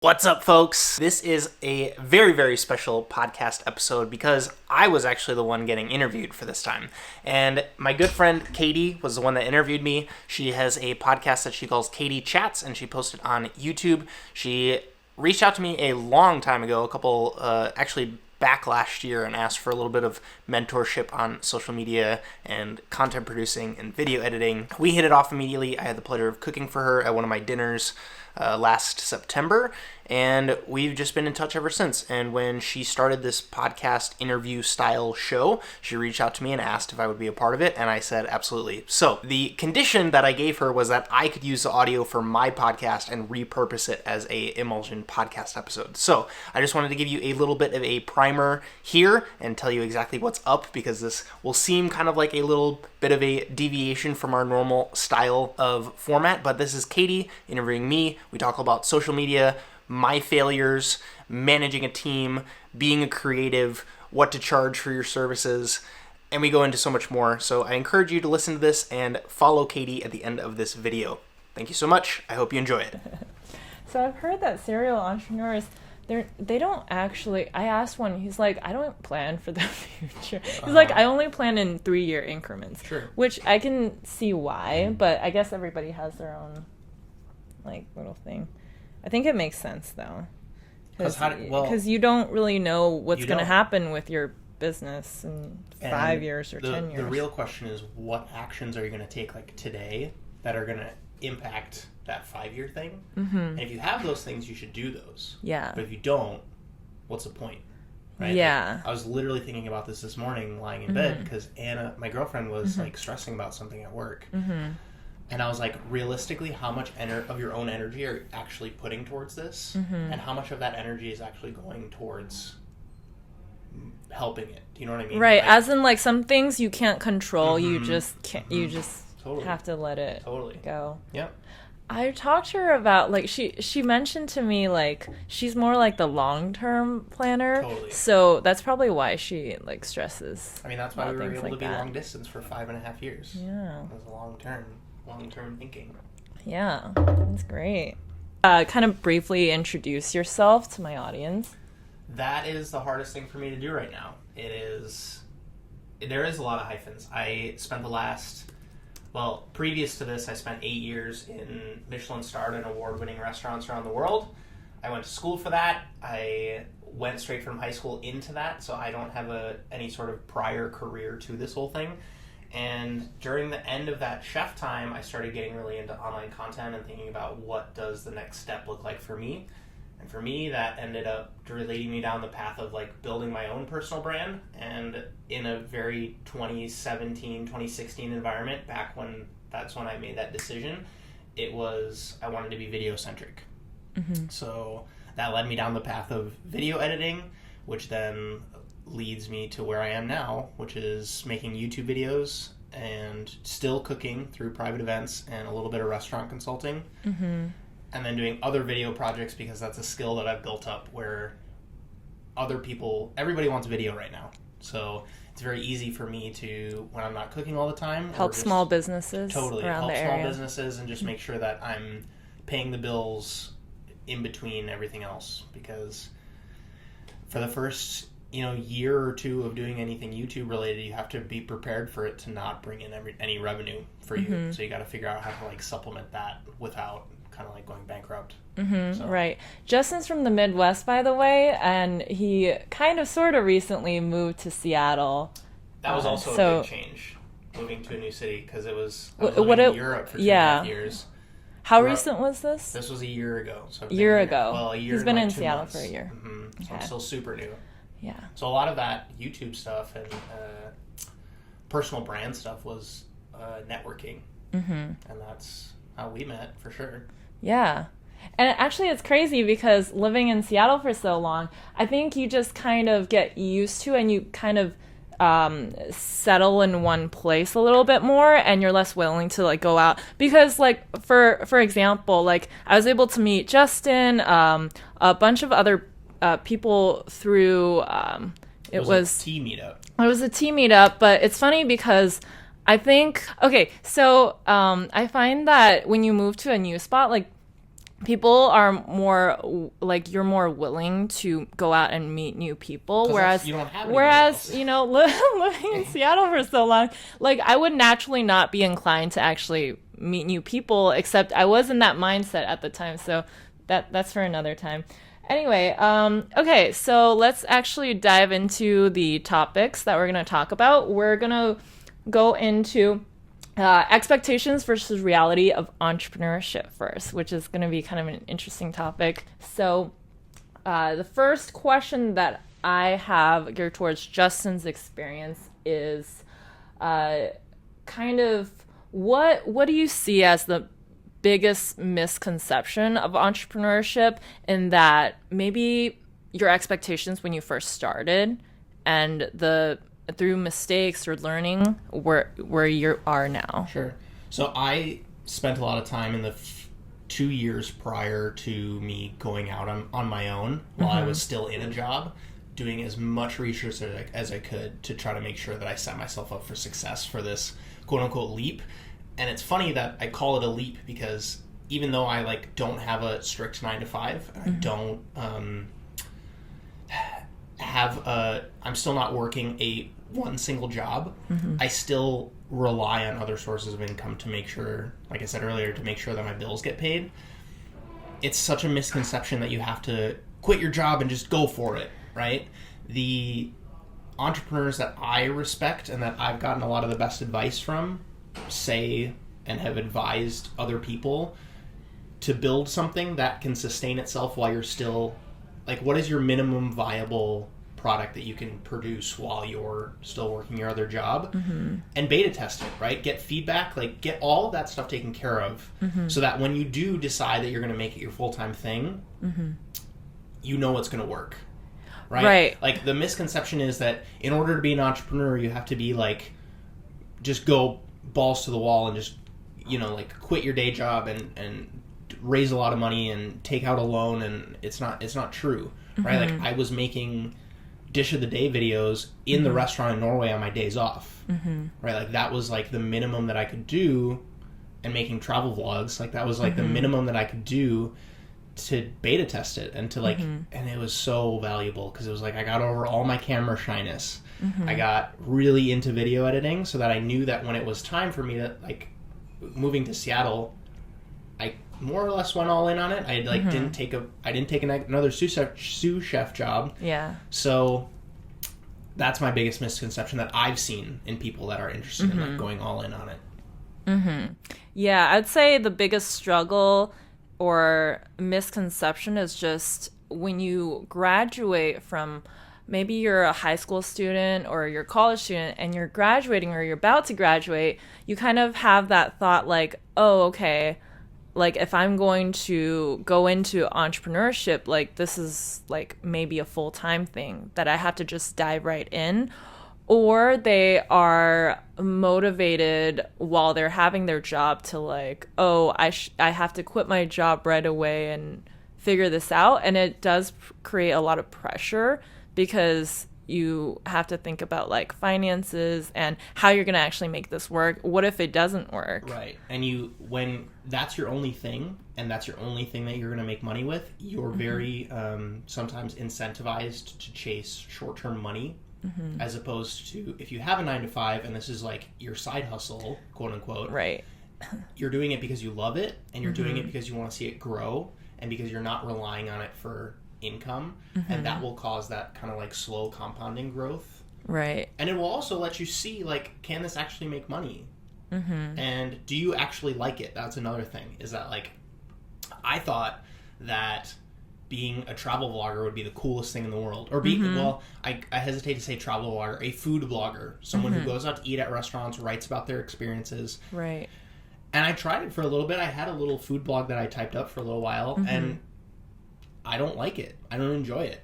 What's up, folks? This is a very, very special podcast episode because I was actually the one getting interviewed for this time. And my good friend Cady was the one that interviewed me. She has a podcast that she calls Cady Chats, and she posted on YouTube. She reached out to me a long time ago, actually back last year, and asked for a little bit of mentorship on social media and content producing and video editing. We hit it off immediately. I had the pleasure of cooking for her at one of my dinners last September, and we've just been in touch ever since. And when she started this podcast interview style show, she reached out to me and asked if I would be a part of it, and I said absolutely. So the condition that I gave her was that I could use the audio for my podcast and repurpose it as a Emulsion podcast episode. So I just wanted to give you a little bit of a primer here and tell you exactly what's up, because this will seem kind of like a little bit of a deviation from our normal style of format, but this is Cady interviewing me. We talk about social media, my failures, managing a team, being a creative, what to charge for your services, and we go into so much more. So I encourage you to listen to this and follow Cady at the end of this video. Thank you so much. I hope you enjoy it. So I've heard that serial entrepreneurs, they don't actually, I asked one, he's like, I don't plan for the future. He's like, I only plan in 3-year increments. Sure. Which I can see why, but I guess everybody has their own little thing. I think it makes sense though, because you don't really know what's going to happen with your business in 5 years or 10 years. The real question is, what actions are you going to take today that are going to impact that 5-year thing? Mm-hmm. And if you have those things, you should do those. Yeah. But if you don't, what's the point? Right? Yeah. I was literally thinking about this morning, lying in bed, because Anna, my girlfriend, was stressing about something at work. Mm-hmm. And I was like, realistically, how much of your own energy are you actually putting towards this? Mm-hmm. And how much of that energy is actually going towards helping it? Do you know what I mean? Right. As in, some things you can't control. You just can't. Mm-hmm. You just have to let it go. Yep. I talked to her about, she mentioned to me, she's more like the long-term planner. Totally. So that's probably why she, stresses. I mean, that's why we were able to be long distance for 5.5 years. Yeah. It was long-term thinking. Yeah, that's great. Kind of briefly introduce yourself to my audience. That is the hardest thing for me to do right now. There is a lot of hyphens. I spent previous to this, I spent 8 years in Michelin-starred and award-winning restaurants around the world. I went to school for that. I went straight from high school into that, so I don't have any sort of prior career to this whole thing. And during the end of that chef time, I started getting really into online content and thinking about what does the next step look like for me. And for me, that ended up leading me down the path of building my own personal brand. And in a very 2017, 2016 environment, that's when I made that decision, I wanted to be video centric. Mm-hmm. So that led me down the path of video editing, which then leads me to where I am now, which is making YouTube videos and still cooking through private events and a little bit of restaurant consulting. Mm-hmm. And then doing other video projects, because that's a skill that I've built up where everybody wants video right now. So it's very easy for me to, when I'm not cooking all the time, help small businesses around the area. Help small businesses and just make sure that I'm paying the bills in between everything else. Because for the first year or two of doing anything YouTube related, you have to be prepared for it to not bring in any revenue for you. Mm-hmm. So you got to figure out how to supplement that without kind of going bankrupt. Mm-hmm, so. Right. Justin's from the Midwest, by the way, and he kind of sort of recently moved to Seattle. That was also a big change, moving to a new city, because I was living in Europe for 2.5 years. How recent was this? This was a year ago. So a year ago. Well, a year. He's been in 2 Seattle months. for a year. Mm-hmm. So I'm still super new. Yeah. So a lot of that YouTube stuff and personal brand stuff was networking. Mm-hmm. And that's how we met, for sure. Yeah. And actually it's crazy, because living in Seattle for so long, I think you just kind of get used to, and you kind of settle in one place a little bit more, and you're less willing to go out, because for example, I was able to meet Justin, a bunch of other people through it was a tea meetup. It was a tea meetup, but it's funny because I think I find that when you move to a new spot, people are more like you're more willing to go out and meet new people, whereas you don't have living in Seattle for so long, like I would naturally not be inclined to actually meet new people, except I was in that mindset at the time, so that's for another time. Anyway, okay, so let's actually dive into the topics that we're going to talk about. We're going to go into expectations versus reality of entrepreneurship first, which is going to be kind of an interesting topic. So the first question that I have geared towards Justin's experience is kind of what do you see as the biggest misconception of entrepreneurship, in that maybe your expectations when you first started and through mistakes or learning where you are now? Sure. So I spent a lot of time in the 2 years prior to me going out on my own while I was still in a job, doing as much research as I could to try to make sure that I set myself up for success for this quote-unquote leap. And it's funny that I call it a leap because even though I don't have a strict 9 to 5, I don't I'm still not working one single job. I still rely on other sources of income to make sure, like I said earlier, to make sure that my bills get paid. It's such a misconception that you have to quit your job and just go for it, right? The entrepreneurs that I respect and that I've gotten a lot of the best advice from say and have advised other people to build something that can sustain itself while you're still, what is your minimum viable product that you can produce while you're still working your other job, and beta test it, right? Get feedback, get all of that stuff taken care of, so that when you do decide that you're going to make it your full-time thing, you know it's going to work, right? The misconception is that in order to be an entrepreneur, you have to be just go balls to the wall and just quit your day job and raise a lot of money and take out a loan, and it's not true, right? I was making dish of the day videos in the restaurant in Norway on my days off, right? That was the minimum that I could do, and making travel vlogs, that was the minimum that I could do to beta test it and to and it was so valuable because it was I got over all my camera shyness. I got really into video editing so that I knew that when it was time for me to moving to Seattle, I more or less went all in on it. I didn't take another sous chef job. Yeah. So that's my biggest misconception that I've seen in people that are interested in going all in on it. Yeah, I'd say the biggest struggle or misconception is just when you graduate from, maybe you're a high school student or you're a college student and you're graduating or you're about to graduate, you kind of have that thought oh, okay, if I'm going to go into entrepreneurship, this is maybe a full-time thing that I have to just dive right in. Or they are motivated while they're having their job to oh, I have to quit my job right away and figure this out. And it does create a lot of pressure because you have to think about finances and how you're going to actually make this work. What if it doesn't work? Right. And when that's your only thing and that's your only thing that you're going to make money with, you're very sometimes incentivized to chase short-term money. As opposed to if you have a 9 to 5 and this is your side hustle, quote unquote, right? You're doing it because you love it and you're doing it because you want to see it grow and because you're not relying on it for income, and that will cause that kind of slow compounding growth, right? And it will also let you see can this actually make money, and do you actually like it? That's another thing, is that I thought that being a travel vlogger would be the coolest thing in the world. Or I hesitate to say travel vlogger, a food blogger. Someone who goes out to eat at restaurants, writes about their experiences. Right. And I tried it for a little bit. I had a little food blog that I typed up for a little while, and I don't like it. I don't enjoy it.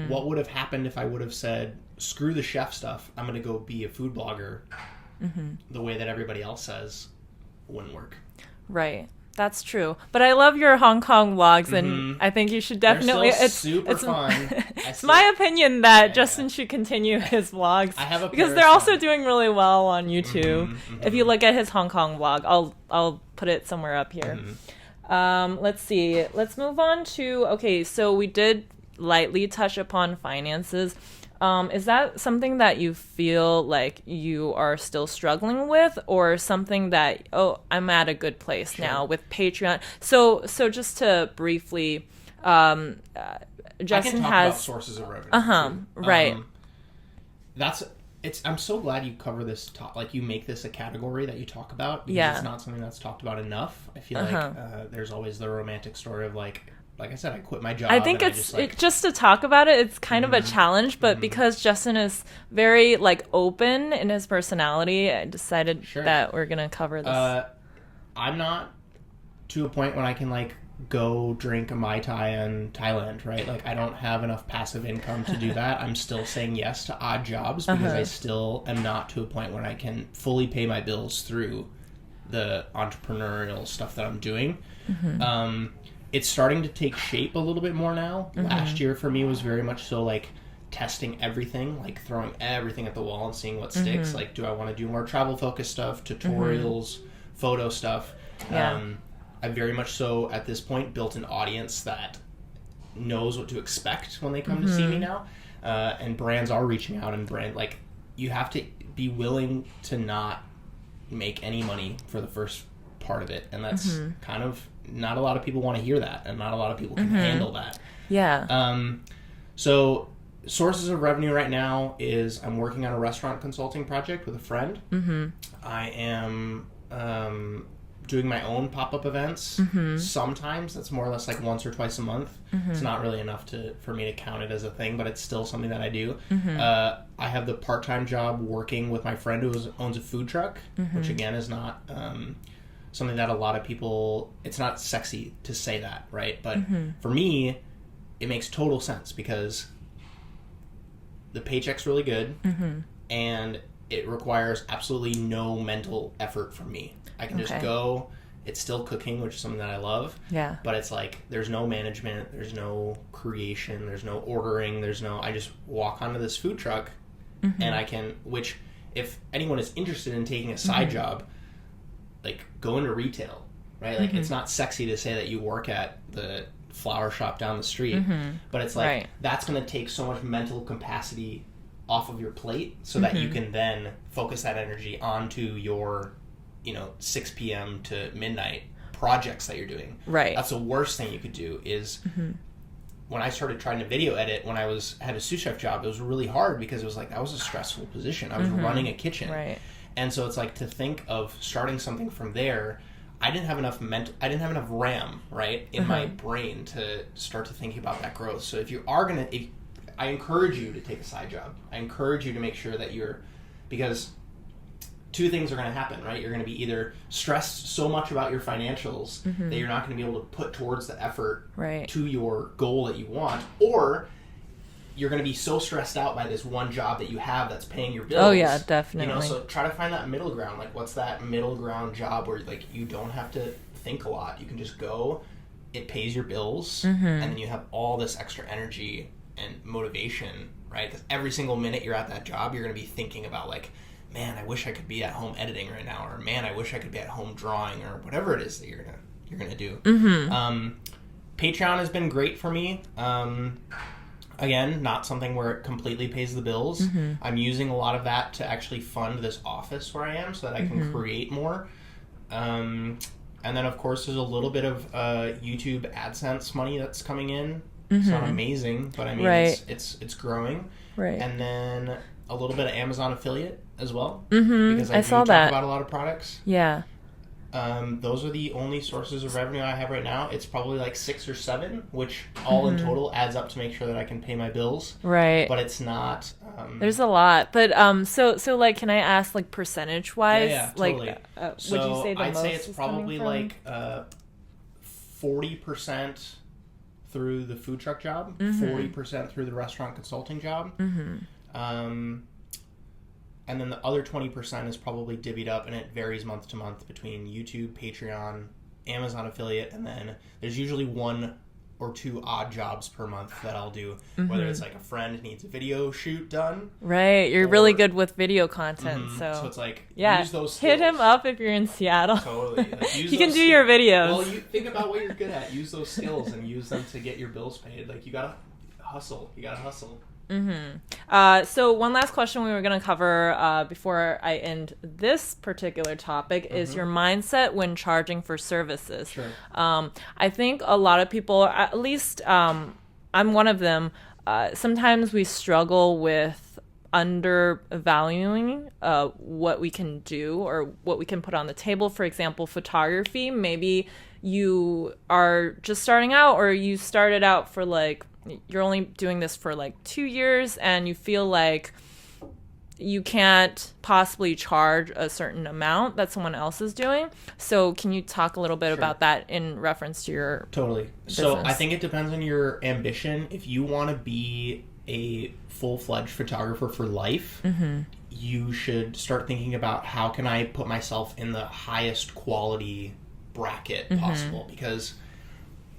What would have happened if I would have said, screw the chef stuff, I'm going to go be a food blogger, the way that everybody else says, wouldn't work. Right. That's true. But I love your Hong Kong vlogs, and I think you should definitely... They're super fun. It's my opinion that Justin should continue his vlogs. I have a because they're also doing really well on YouTube. If you look at his Hong Kong vlog, I'll put it somewhere up here. Let's see. Let's move on to, okay, so we did lightly touch upon finances. Is that something that you feel like you are still struggling with, or something that, oh, I'm at a good place now with Patreon? So just to briefly, Justin I can talk has about sources of revenue. Right. I'm so glad you cover this like you make this a category that you talk about, because it's not something that's talked about enough. I feel like there's always the romantic story of like I said, I quit my job. I think just to talk about it, it's kind of a challenge, but because Justin is very like open in his personality, I decided that we're gonna cover this. I'm not to a point when I can like go drink a Mai Tai in Thailand, right? Like I don't have enough passive income to do that. I'm still saying yes to odd jobs because I still am not to a point where I can fully pay my bills through the entrepreneurial stuff that I'm doing. It's starting to take shape a little bit more now. Last year for me was very much so like testing everything, like throwing everything at the wall and seeing what sticks. Like, do I want to do more travel focused stuff, tutorials, photo stuff? I very much so at this point built an audience that knows what to expect when they come to see me now. And brands are reaching out, and like you have to be willing to not make any money for the first part of it. And that's kind of, not a lot of people want to hear that, and not a lot of people can handle that. So sources of revenue right now is I'm working on a restaurant consulting project with a friend. I am doing my own pop-up events. Sometimes that's more or less like once or twice a month. It's not really enough for me to count it as a thing, but it's still something that I do. I have the part-time job working with my friend who owns a food truck, which again is not something that a lot of people, it's not sexy to say that, right? But for me, it makes total sense because the paycheck's really good and it requires absolutely no mental effort from me. I can just go, it's still cooking, which is something that I love. But it's like, there's no management, there's no creation, there's no ordering, I just walk onto this food truck and I can, which if anyone is interested in taking a side job, like go into retail, right? Like it's not sexy to say that you work at the flower shop down the street, but it's like that's going to take so much mental capacity off of your plate so that you can then focus that energy onto your 6 p.m. to midnight projects that you're doing. That's the worst thing you could do is when I started trying to video edit when I had a sous chef job, it was really hard because it was like that was a stressful position. I was running a kitchen. And so it's like to think of starting something from there, I didn't have enough RAM, right, in my brain to start to think about that growth. So I encourage you to take a side job. I encourage you to make sure that because two things are going to happen, right? You're going to be either stressed so much about your financials that you're not going to be able to put towards the effort to your goal that you want, or you're going to be so stressed out by this one job that you have that's paying your bills. Oh yeah, definitely. So try to find that middle ground. Like, what's that middle ground job where like you don't have to think a lot? You can just go. It pays your bills, and then you have all this extra energy and motivation, right? Because every single minute you're at that job, you're going to be thinking about like, man, I wish I could be at home editing right now, or man, I wish I could be at home drawing, or whatever it is that you're gonna do. Patreon has been great for me. Again, not something where it completely pays the bills. I'm using a lot of that to actually fund this office where I am so that I can create more. And then, of course, there's a little bit of YouTube AdSense money that's coming in. It's not amazing, but I mean, it's growing. And then a little bit of Amazon affiliate as well. Because I saw talk about a lot of products. Those are the only sources of revenue I have right now. It's probably like 6 or 7, which all in total adds up to make sure that I can pay my bills. But it's not. There's a lot, but so like, can I ask like percentage wise? Totally. Like, would you say I'd say it's probably like 40% through the food truck job, 40% through the restaurant consulting job. And then the other 20% is probably divvied up, and it varies month to month between YouTube, Patreon, Amazon affiliate, and then there's usually 1 or two odd jobs per month that I'll do, whether it's like a friend needs a video shoot done. Right. You're really good with video content. So it's like, yeah, use those hit skills. Him up if you're in Seattle. Totally. Like, He can do your videos. Well, you think about what you're good at. Use those skills and use them to get your bills paid. Like, you gotta hustle. So one last question we were going to cover before I end this particular topic is your mindset when charging for services. Sure. I think a lot of people, at least I'm one of them, sometimes we struggle with undervaluing what we can do or what we can put on the table. For example, photography. Maybe you are just starting out, or you started out for like, you're only doing this for like 2 years and you feel like you can't possibly charge a certain amount that someone else is doing. So can you talk a little bit about that in reference to your Totally. business? So I think it depends on your ambition. If you want to be a full-fledged photographer for life, you should start thinking about how can I put myself in the highest quality bracket possible, because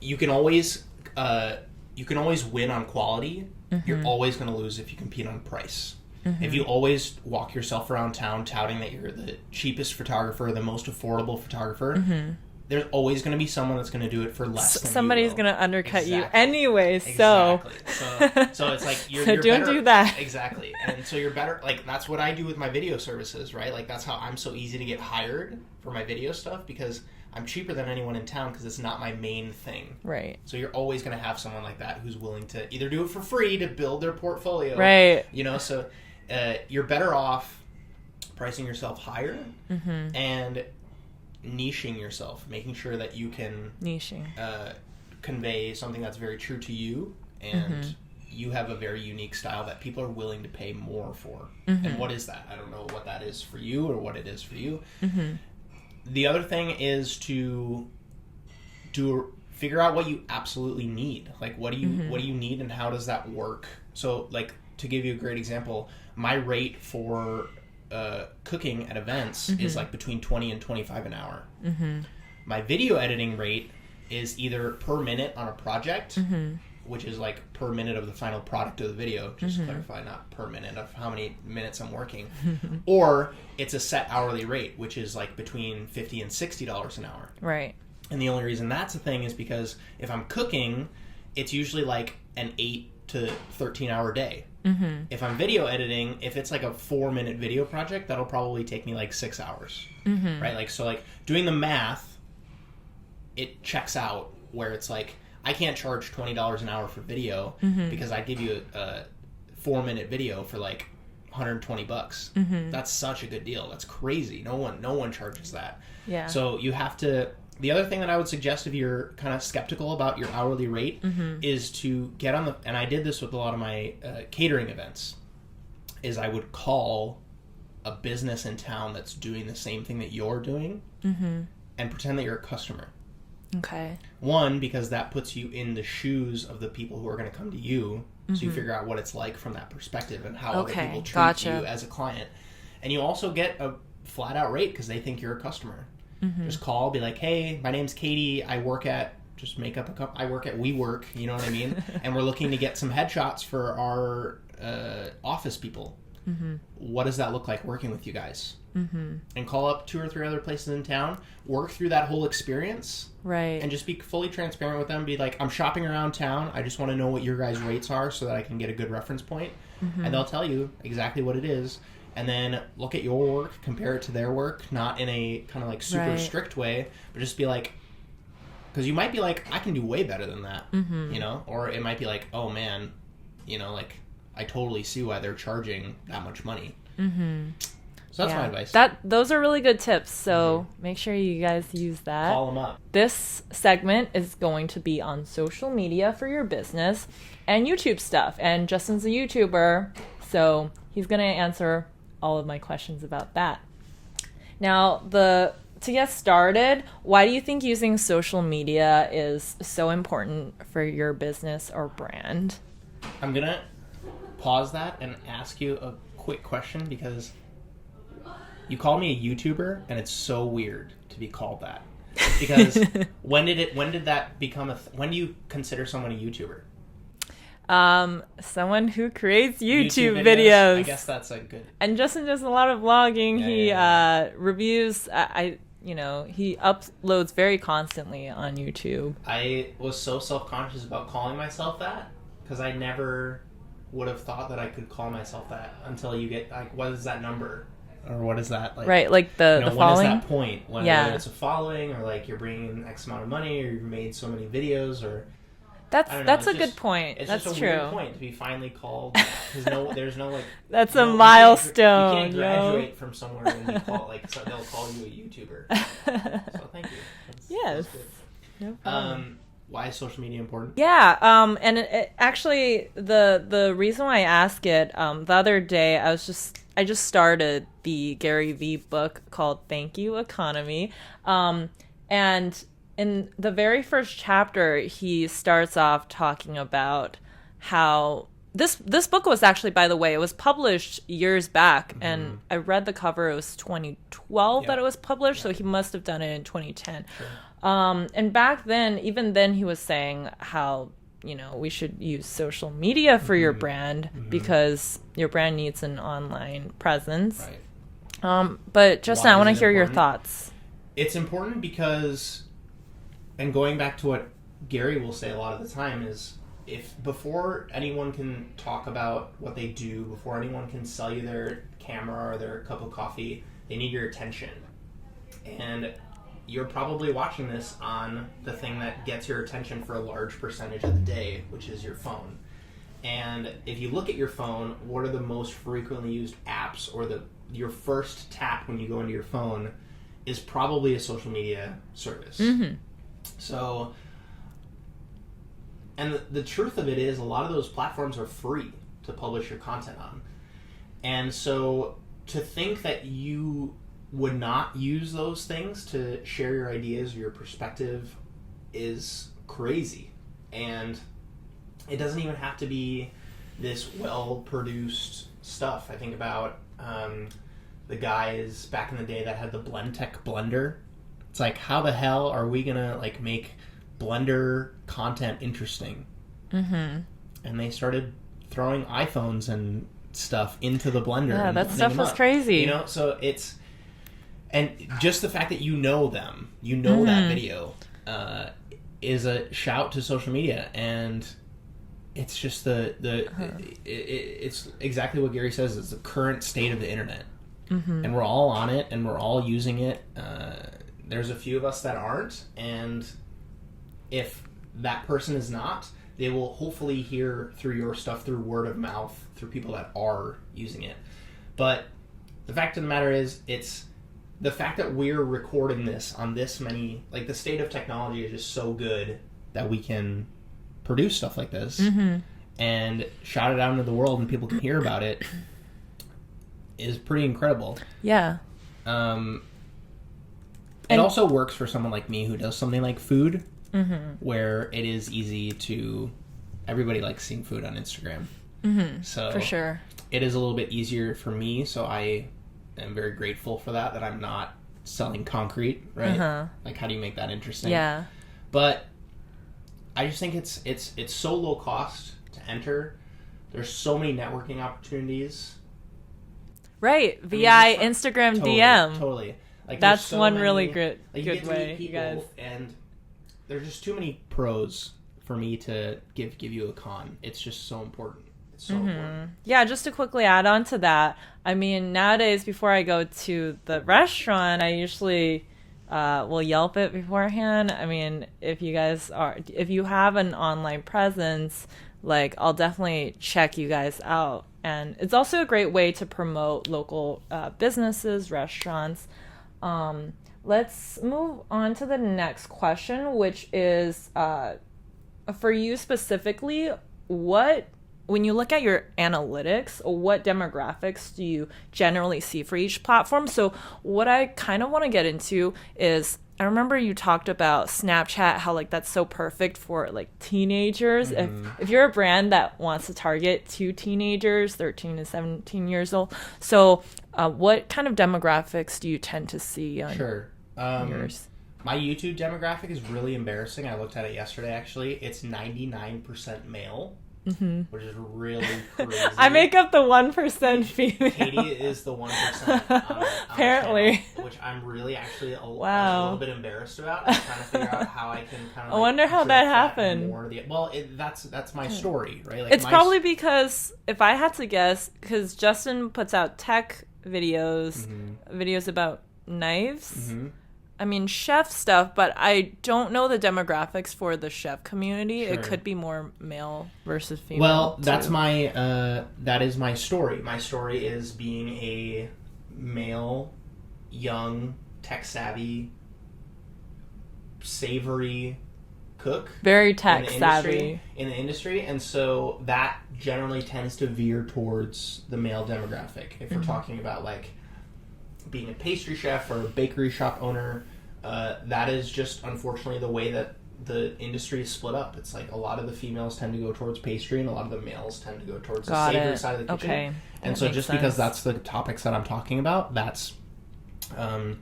you can always win on quality. You're always going to lose if you compete on price. If you always walk yourself around town touting that you're the cheapest photographer, the most affordable photographer, there's always going to be someone that's going to do it for less than somebody's you going to undercut you Exactly. anyway. Exactly. So it's like you're don't better. do that. Exactly. And so you're better. Like, that's what I do with my video services, right? Like, that's how I'm so easy to get hired for my video stuff, because I'm cheaper than anyone in town because it's not my main thing. Right. So you're always going to have someone like that who's willing to either do it for free to build their portfolio. Right. So you're better off pricing yourself higher and niching yourself, making sure that you can convey something that's very true to you, and you have a very unique style that people are willing to pay more for. And what is that? I don't know what that is for you or what it is for you. The other thing is to figure out what you absolutely need. Like, what do you need, and how does that work? So, like, to give you a great example, my rate for cooking at events is like between $20 and $25 an hour. My video editing rate is either per minute on a project, which is like per minute of the final product of the video, just to clarify, not per minute of how many minutes I'm working, or it's a set hourly rate, which is like between $50 and $60 an hour. Right. And the only reason that's a thing is because if I'm cooking, it's usually like an 8 to 13 hour day. If I'm video editing, if it's like a 4-minute video project, that'll probably take me like 6 hours. Right? Like, so like doing the math, it checks out where it's like, I can't charge $20 an hour for video because I give you a 4-minute video for like $120. That's such a good deal. That's crazy. No one charges that. Yeah. So you have to. The other thing that I would suggest if you're kind of skeptical about your hourly rate is to get on the. And I did this with a lot of my catering events. Is I would call a business in town that's doing the same thing that you're doing and pretend that you're a customer. Okay. One, because that puts you in the shoes of the people who are going to come to you, so you figure out what it's like from that perspective and how other people treat you as a client. And you also get a flat-out rate because they think you're a customer. Just call, be like, hey, my name's Cady, I work at, just make up a couple, I work at WeWork, you know what I mean? And we're looking to get some headshots for our office people. What does that look like working with you guys? And call up 2 or 3 other places in town, work through that whole experience, right? And just be fully transparent with them. Be like, I'm shopping around town. I just want to know what your guys' rates are so that I can get a good reference point. And they'll tell you exactly what it is. And then look at your work, compare it to their work, not in a kind of like super strict way, but just be like, because you might be like, I can do way better than that, you know? Or it might be like, oh man, you know, like, I totally see why they're charging that much money. So that's my advice. Those are really good tips. So make sure you guys use that. Call them up. This segment is going to be on social media for your business and YouTube stuff. And Justin's a YouTuber, so he's going to answer all of my questions about that. Now, to get started, why do you think using social media is so important for your business or brand? I'm going to pause that and ask you a quick question, because you call me a YouTuber, and it's so weird to be called that. Because when did that become when do you consider someone a YouTuber? Someone who creates YouTube videos. I guess that's a good. And Justin does a lot of vlogging. He reviews. He uploads very constantly on YouTube. I was so self-conscious about calling myself that because I never would have thought that I could call myself that until you get like, what is that number? Or what is that like? Right, like the following. When is that point? Whether it's a following, or like you're bringing X amount of money, or you've made so many videos, or that's a good point. It's just a weird point to be finally called. There's no like. That's a milestone. You can't graduate from somewhere and be called like so they'll call you a YouTuber. So thank you. Yes. That's good. No why is social media important? Yeah, and it actually the reason why I ask it, the other day I just started the Gary Vee book called Thank You Economy, and in the very first chapter he starts off talking about how this book was actually, by the way, it was published years back, and I read the cover, it was 2012 that it was published, so he must have done it in 2010. Sure. And back then, even then, he was saying how, we should use social media for your brand because your brand needs an online presence. Right. But Justin, I want to hear your thoughts. It's important because, and going back to what Gary will say a lot of the time is, if before anyone can talk about what they do, before anyone can sell you their camera or their cup of coffee, they need your attention. And you're probably watching this on the thing that gets your attention for a large percentage of the day, which is your phone. And if you look at your phone, what are the most frequently used apps, or your first tap when you go into your phone is probably a social media service. Mm-hmm. So, and the truth of it is, a lot of those platforms are free to publish your content on. And so to think that you would not use those things to share your ideas or your perspective is crazy. And it doesn't even have to be this well-produced stuff. I think about the guys back in the day that had the Blendtec blender. It's like, how the hell are we gonna like make Blender content interesting? Mm-hmm. And they started throwing iPhones and stuff into the blender. Yeah, that stuff was crazy. So it's, and just the fact that them, that video, is a shout to social media. And it's just it's exactly what Gary says. It's the current state of the internet. Mm-hmm. And we're all on it, and we're all using it. There's a few of us that aren't, and if that person is not, they will hopefully hear through your stuff, through word of mouth, through people that are using it. But the fact of the matter is, it's the fact that we're recording this on this many, like the state of technology is just so good that we can produce stuff like this and shout it out into the world and people can hear about it is pretty incredible. Yeah. It also works for someone like me who does something like food, where it is easy to, everybody likes seeing food on Instagram. Mm-hmm. So for sure. It is a little bit easier for me, so I am very grateful for that I'm not selling concrete, right? Uh-huh. Like, how do you make that interesting? Yeah. But I just think it's so low cost to enter. There's so many networking opportunities. Right, via Instagram DM. Totally. Like, that's one really good way, you guys. And there's just too many pros for me to give you a con. It's just so important. It's so important. Yeah, just to quickly add on to that, I mean, nowadays, before I go to the restaurant, I usually will Yelp it beforehand. I mean, if you have an online presence, like, I'll definitely check you guys out. And it's also a great way to promote local businesses, restaurants. Let's move on to the next question, which is, for you specifically, when you look at your analytics, what demographics do you generally see for each platform? So what I kind of want to get into is, I remember you talked about Snapchat, how like that's so perfect for like teenagers. Mm-hmm. If you're a brand that wants to target to teenagers, 13 to 17 years old. So what kind of demographics do you tend to see on yours? My YouTube demographic is really embarrassing. I looked at it yesterday, actually. It's 99% male, which is really crazy. I make up the 1% female. Cady is the 1% on apparently, channel, which I'm really actually a little bit embarrassed about. I'm trying to figure out how I can kind of. I wonder how that happened. That's my story, right? Like it's probably because if I had to guess, because Justin puts out tech videos, videos about knives. I mean, chef stuff, but I don't know the demographics for the chef community. Sure. It could be more male versus female. Well, that's that is my story. My story is being a male, young, tech-savvy, savory cook. Very tech-savvy. In the industry, and so that generally tends to veer towards the male demographic. If we're talking about, like, being a pastry chef or a bakery shop owner, that is just unfortunately the way that the industry is split up. It's like a lot of the females tend to go towards pastry and a lot of the males tend to go towards the savory side of the kitchen. Okay. And so just because that's the topics that I'm talking about, that's other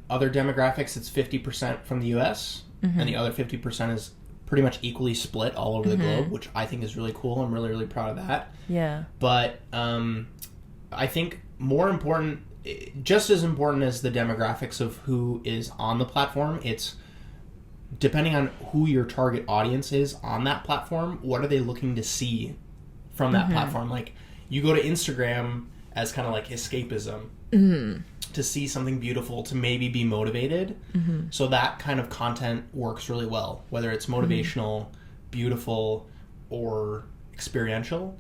demographics, it's 50% from the US and the other 50% is pretty much equally split all over the globe, which I think is really cool. I'm really, really proud of that. Yeah. But I think more important, just as important as the demographics of who is on the platform, it's depending on who your target audience is on that platform, what are they looking to see from that platform? Like, you go to Instagram as kind of like escapism to see something beautiful, to maybe be motivated. So that kind of content works really well, whether it's motivational, beautiful, or experiential,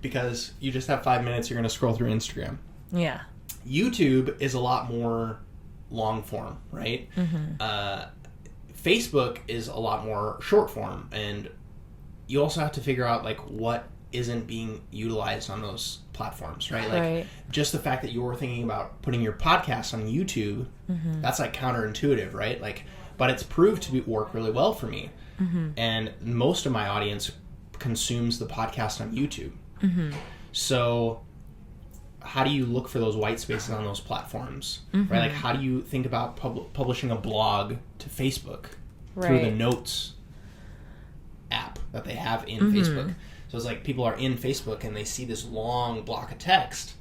because you just have 5 minutes, you're going to scroll through Instagram. Yeah. YouTube is a lot more long form, right? Facebook is a lot more short form, and you also have to figure out like what isn't being utilized on those platforms, right? Like just the fact that you're thinking about putting your podcast on YouTube, that's like counterintuitive, right? Like, but it's proved to work really well for me, and most of my audience consumes the podcast on YouTube. So how do you look for those white spaces on those platforms, right? Like, how do you think about publishing a blog to Facebook through the Notes app that they have in Facebook? So it's like people are in Facebook and they see this long block of text.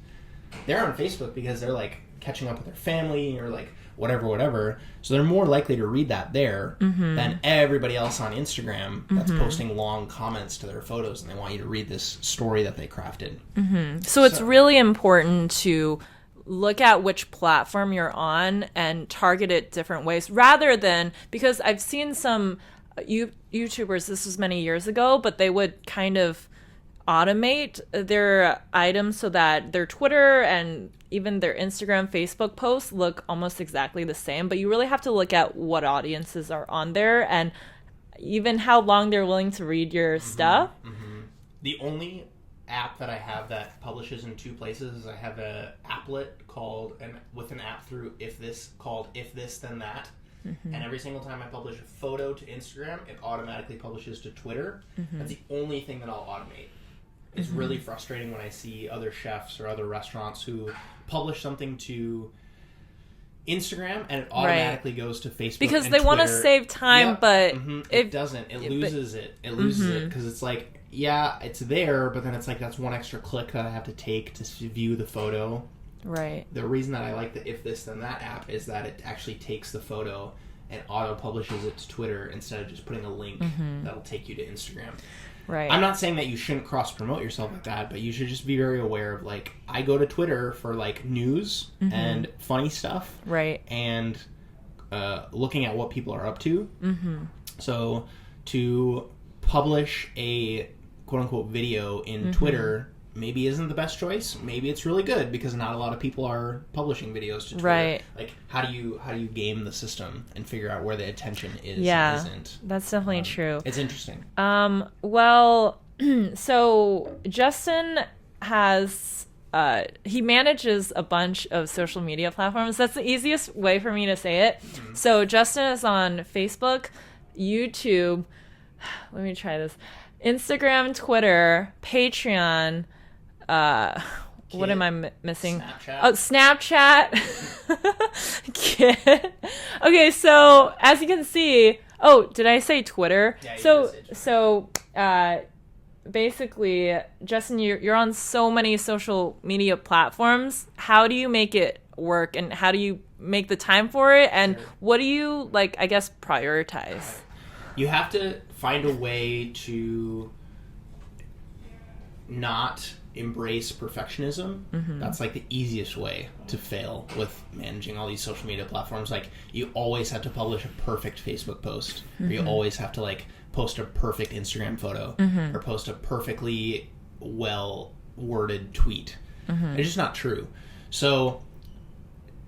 They're on Facebook because they're like catching up with their family or like whatever. So they're more likely to read that there than everybody else on Instagram that's posting long comments to their photos, and they want you to read this story that they crafted. So it's really important to look at which platform you're on and target it different ways, rather than, because I've seen some YouTubers, this was many years ago, but they would kind of automate their items so that their Twitter and even their Instagram, Facebook posts look almost exactly the same. But you really have to look at what audiences are on there and even how long they're willing to read your stuff. The only app that I have that publishes in two places is I have a applet with an app through If This called If This Then That. And every single time I publish a photo to Instagram, it automatically publishes to Twitter. That's the only thing that I'll automate. It's really frustrating when I see other chefs or other restaurants who publish something to Instagram and it automatically goes to Facebook because and they want to Twitter. save time, but it doesn't. It loses it. It loses it because it's like, yeah, it's there, but then it's like that's one extra click that I have to take to view the photo. Right. The reason that I like the If This Then That app is that it actually takes the photo and auto-publishes it to Twitter instead of just putting a link that'll take you to Instagram. Right. I'm not saying that you shouldn't cross-promote yourself like that, but you should just be very aware of, like, I go to Twitter for, like, news and funny stuff. Right. And looking at what people are up to. So to publish a quote-unquote video in Twitter maybe isn't the best choice. Maybe it's really good because not a lot of people are publishing videos to Twitter. Right. Like, how do you game the system and figure out where the attention is and isn't? That's definitely true. It's interesting. Well, so Justin has he manages a bunch of social media platforms. That's the easiest way for me to say it. So Justin is on Facebook, YouTube, let me try this, Instagram, Twitter, Patreon, What am I missing? Snapchat. Oh, Snapchat. Kid. Okay, so as you can see, did I say Twitter? Yeah, you did say Twitter. Basically, Justin, you're on so many social media platforms. How do you make it work, and how do you make the time for it, and what do you prioritize? You have to find a way to not embrace perfectionism. That's the easiest way to fail with managing all these social media platforms. You always have to publish a perfect Facebook post, or you always have to post a perfect Instagram photo, or post a perfectly well worded tweet. It's just not true. So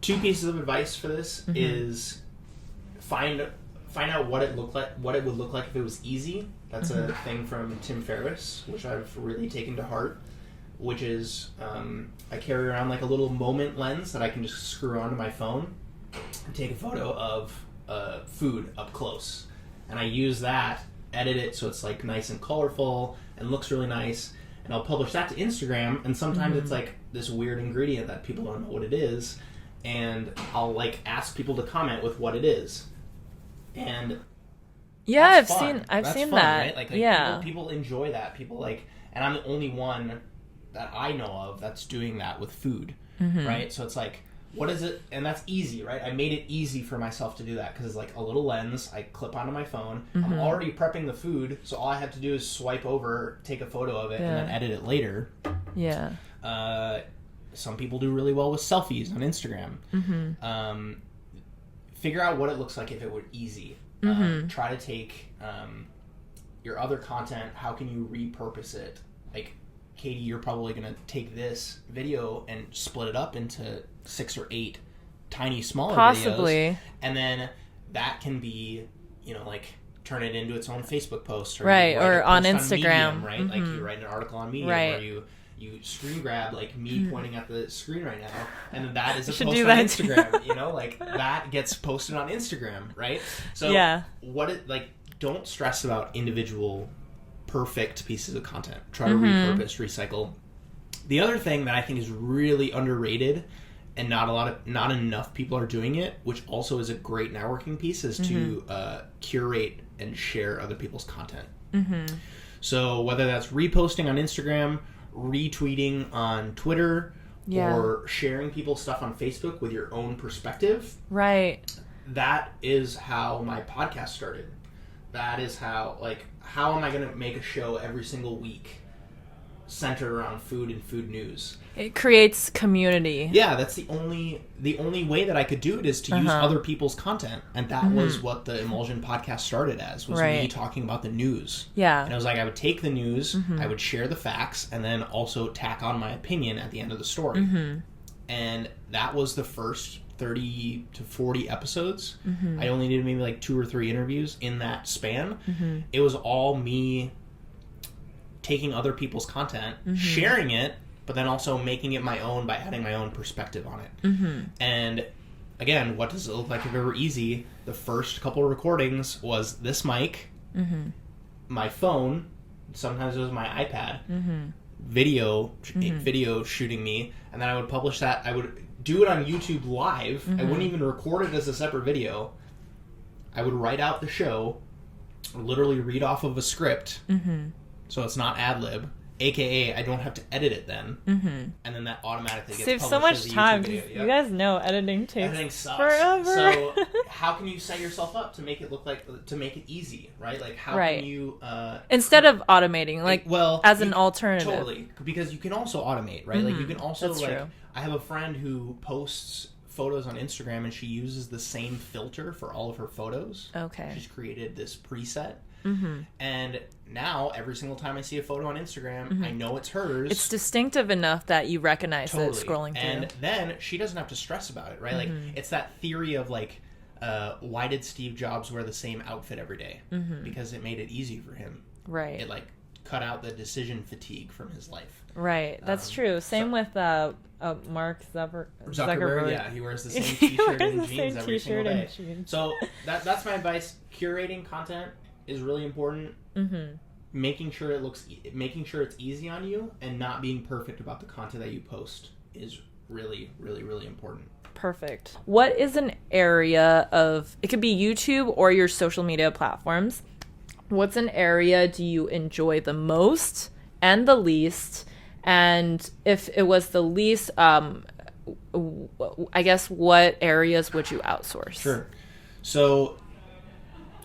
2 pieces of advice for this is find out what it would look like if it was easy. That's a thing from Tim Ferriss, which I've really taken to heart, which is I carry around a little moment lens that I can just screw onto my phone and take a photo of food up close. And I use that, edit it so it's nice and colorful and looks really nice, and I'll publish that to Instagram. And sometimes it's this weird ingredient that people don't know what it is, and I'll ask people to comment with what it is. And I've fun. seen That's fun, that. Right? People enjoy that. People and I'm the only one that I know of that's doing that with food, right? So it's what is it? And that's easy, right? I made it easy for myself to do that because it's a little lens I clip onto my phone. I'm already prepping the food, so all I have to do is swipe over, take a photo of it, and then edit it later. Yeah. Some people do really well with selfies on Instagram. Figure out what it looks like if it were easy. Try to take your other content. How can you repurpose it? Cady, you're probably going to take this video and split it up into 6 or 8 tiny, smaller videos. And then that can be, turn it into its own Facebook post. Or right, or on Instagram. On Medium, right? You write an article on Medium where you screen grab me pointing at the screen right now, and then that is a post on Instagram. That gets posted on Instagram, right? So don't stress about individual perfect pieces of content. Try to repurpose, recycle. The other thing that I think is really underrated and not enough people are doing it, which also is a great networking piece, is to curate and share other people's content. So whether that's reposting on Instagram, retweeting on Twitter, or sharing people's stuff on Facebook with your own perspective. Right. That is how my podcast started. That is how am I going to make a show every single week centered around food and food news? It creates community. Yeah, that's the only way that I could do it is to use other people's content. And that was what the Emulsion podcast started as, was me talking about the news. Yeah. And it was I would take the news, I would share the facts, and then also tack on my opinion at the end of the story. And that was the first 30 to 40 episodes. I only did maybe 2 or 3 interviews in that span. It was all me taking other people's content, sharing it, but then also making it my own by adding my own perspective on it. And again, what does it look like if it were easy? The first couple of recordings was this mic, my phone, sometimes it was my iPad, video shooting me, and then I would publish that. I would do it on YouTube live. I wouldn't even record it as a separate video. I would write out the show, literally read off of a script, so it's not ad-lib, aka I don't have to edit it then, and then that automatically gets saves published so much as a time. YouTube video. Yep. You guys know editing takes Editing sucks. forever. So how can you set yourself up to make it to make it easy, right? How can you instead of automating, as an alternative? Totally, because you can also automate, right? You can also That's true. I have a friend who posts photos on Instagram, and she uses the same filter for all of her photos. Okay. She's created this preset. And now every single time I see a photo on Instagram, I know it's hers. It's distinctive enough that you recognize it scrolling through. And then she doesn't have to stress about it, right? It's that theory of why did Steve Jobs wear the same outfit every day? Because it made it easy for him. Right. It cut out the decision fatigue from his life. Right. That's true. Same with Mark Zuckerberg. Yeah, he wears the same t-shirt and jeans every single day. So that's my advice. Curating content is really important. making sure it's easy on you, and not being perfect about the content that you post is really, really, really important. Perfect. What is an area of, it could be YouTube or your social media platforms, what's an area do you enjoy the most and the least? And if it was the least, I guess, what areas would you outsource? Sure. So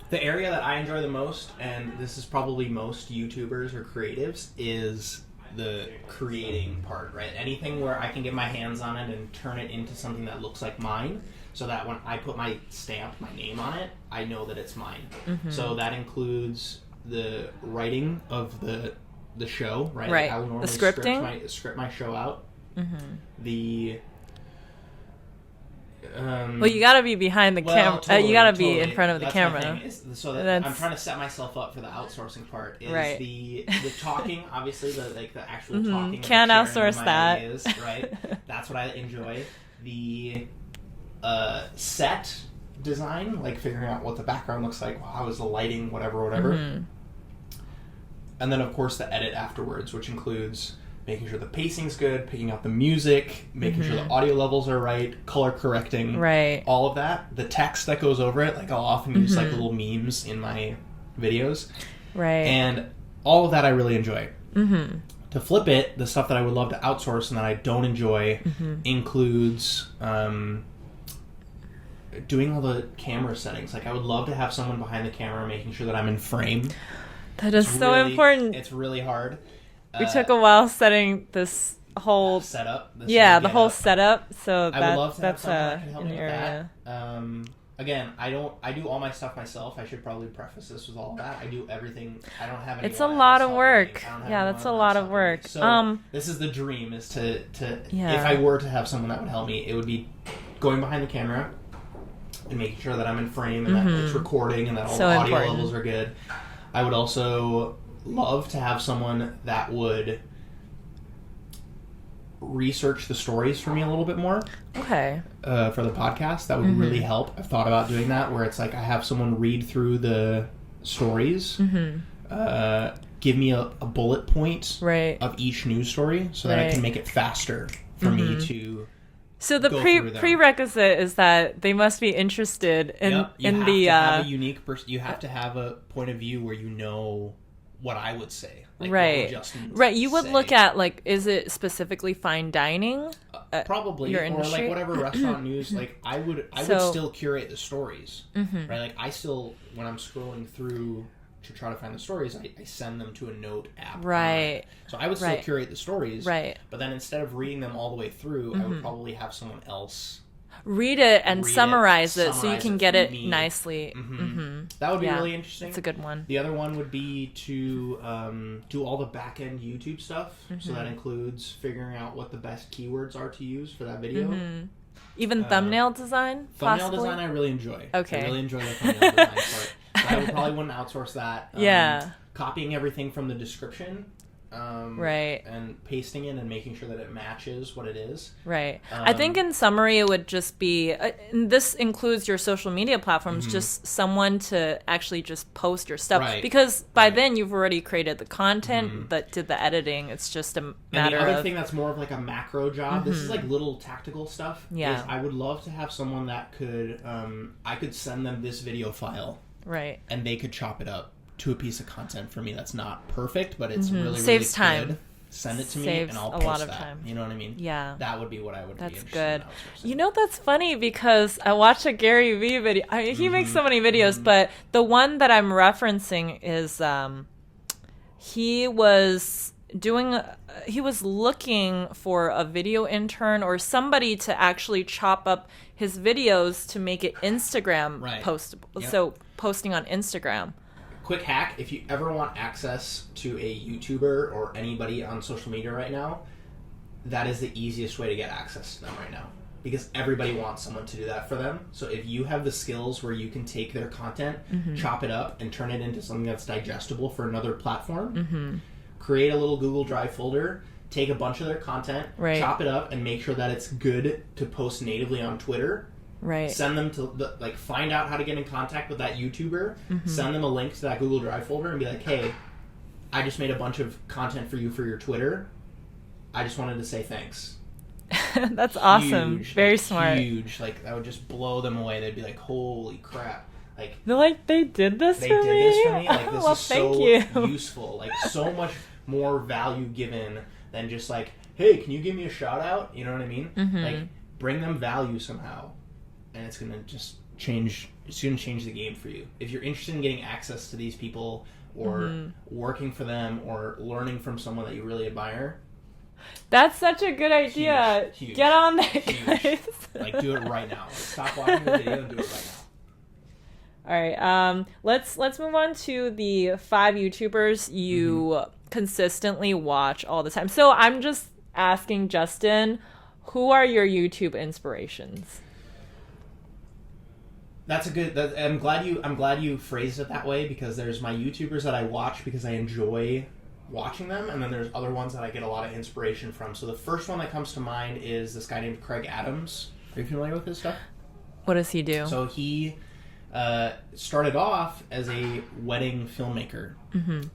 the area that I enjoy the most, and this is probably most YouTubers or creatives, is the creating part, right? Anything where I can get my hands on it and turn it into something that looks like mine, so that when I put my stamp, my name on it, I know that it's mine. Mm-hmm. So that includes the writing of the show, right? Right. Like I would normally the scripting? script my show out. Mm-hmm. The well, you gotta be behind the camera. Totally, you gotta be in front of the camera. I'm trying to set myself up for the outsourcing part. Is right. the talking, obviously, the actual talking. Can't outsource that. Ideas, right. That's what I enjoy. The set design, like figuring out what the background looks like, how is the lighting, whatever. Mm-hmm. And then, of course, the edit afterwards, which includes making sure the pacing's good, picking out the music, making sure the audio levels are right, color correcting, right, all of that. The text that goes over it, like I'll often use like little memes in my videos, right, and all of that I really enjoy. Mm-hmm. To flip it, the stuff that I would love to outsource and that I don't enjoy includes doing all the camera settings. Like I would love to have someone behind the camera making sure that I'm in frame. That is so important. It's really hard. We took a while setting this whole setup. The whole setup. So I would love to have someone that can help an me with area. that. Again, I do all my stuff myself. I should probably preface this with all of that. I do everything. I don't have any. It's a lot of work. Yeah, that's a lot of work. So this is the dream: is to if I were to have someone that would help me, it would be going behind the camera and making sure that I'm in frame and that it's recording and that all the audio levels are good. I would also love to have someone that would research the stories for me a little bit more. Okay. For the podcast, that would really help. I've thought about doing that, where it's like I have someone read through the stories, give me a bullet point of each news story, so that I can make it faster for me to. So the prerequisite is that they must be interested in you have to have a unique you have to have a point of view where you know what I would say. Like right. You would look at, like, is it specifically fine dining? Probably, or like whatever restaurant news. Like I would still curate the stories, right? Like I still, when I'm scrolling through to try to find the stories, I send them to a note app. Right. So I would still curate the stories. Right. But then instead of reading them all the way through, I would probably have someone else read it and summarize it so you can get it nicely. That would be really interesting. That's a good one. The other one would be to do all the back-end YouTube stuff. So that includes figuring out what the best keywords are to use for that video. Even thumbnail design? Thumbnail design I really enjoy. Okay. I really enjoy the thumbnail design part. So I probably wouldn't outsource that. Copying everything from the description. And pasting it and making sure that it matches what it is. Right. I think in summary it would just be, and this includes your social media platforms, just someone to actually just post your stuff. Right. Because by then you've already created the content that did the editing. It's just a matter of... And the other thing that's more of like a macro job, this is like little tactical stuff. Yeah. I would love to have someone that could, I could send them this video file. Right. And they could chop it up to a piece of content for me that's not perfect, but it's really, saves really time. Good. Send it to me and I'll post a lot of time. You know what I mean? Yeah. That would be what I would be interested in. That's good. You know, that's funny because I watched a Gary Vee video. He makes so many videos, but the one that I'm referencing is he was looking for a video intern or somebody to actually chop up his videos to make it Instagram postable. Yep. So posting on Instagram. Quick hack, if you ever want access to a YouTuber or anybody on social media right now, that is the easiest way to get access to them right now. Because everybody wants someone to do that for them. So if you have the skills where you can take their content, chop it up, and turn it into something that's digestible for another platform, create a little Google Drive folder, take a bunch of their content, chop it up, and make sure that it's good to post natively on Twitter. Right. Send them to find out how to get in contact with that YouTuber. Send them a link to that Google Drive folder and be like, hey, I just made a bunch of content for you for your Twitter. I just wanted to say thanks. That's awesome. Very smart. Huge. Like, that would just blow them away. They'd be like, holy crap. Like, they're like, they did this for me? Like, this is so useful. Like, so much more value given than just like, hey, can you give me a shout out? You know what I mean? Mm-hmm. Like, bring them value somehow. And it's going to just change the game for you. If you're interested in getting access to these people or working for them or learning from someone that you really admire, that's such a good idea. Huge. Get on that, guys. Like, do it right now. Like, stop watching the video and do it right now. All right. Let's move on to the 5 YouTubers you consistently watch all the time. So I'm just asking Justin, who are your YouTube inspirations? That's a good. I'm glad you phrased it that way, because there's my YouTubers that I watch because I enjoy watching them, and then there's other ones that I get a lot of inspiration from. So the first one that comes to mind is this guy named Craig Adams. Are you familiar with his stuff? What does he do? So he started off as a wedding filmmaker,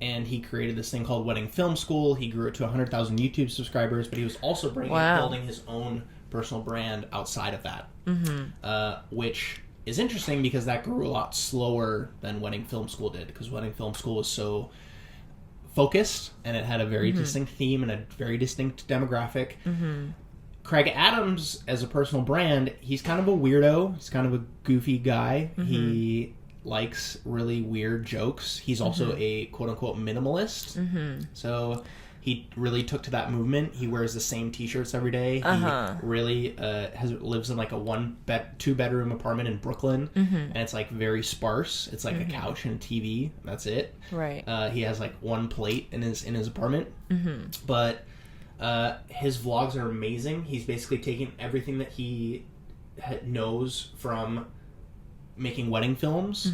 and he created this thing called Wedding Film School. He grew it to 100,000 YouTube subscribers, but he was also building his own personal brand outside of that, which is interesting because that grew a lot slower than Wedding Film School did, because Wedding Film School was so focused and it had a very distinct theme and a very distinct demographic. Craig Adams, as a personal brand, he's kind of a weirdo. He's kind of a goofy guy. He likes really weird jokes. He's also a quote-unquote minimalist. So he really took to that movement. He wears the same t-shirts every day. He really lives in like a 2-bedroom apartment in Brooklyn, and it's like very sparse. It's like a couch and a TV. That's it. Right. He has like one plate in his apartment, but his vlogs are amazing. He's basically taking everything that he knows from making wedding films,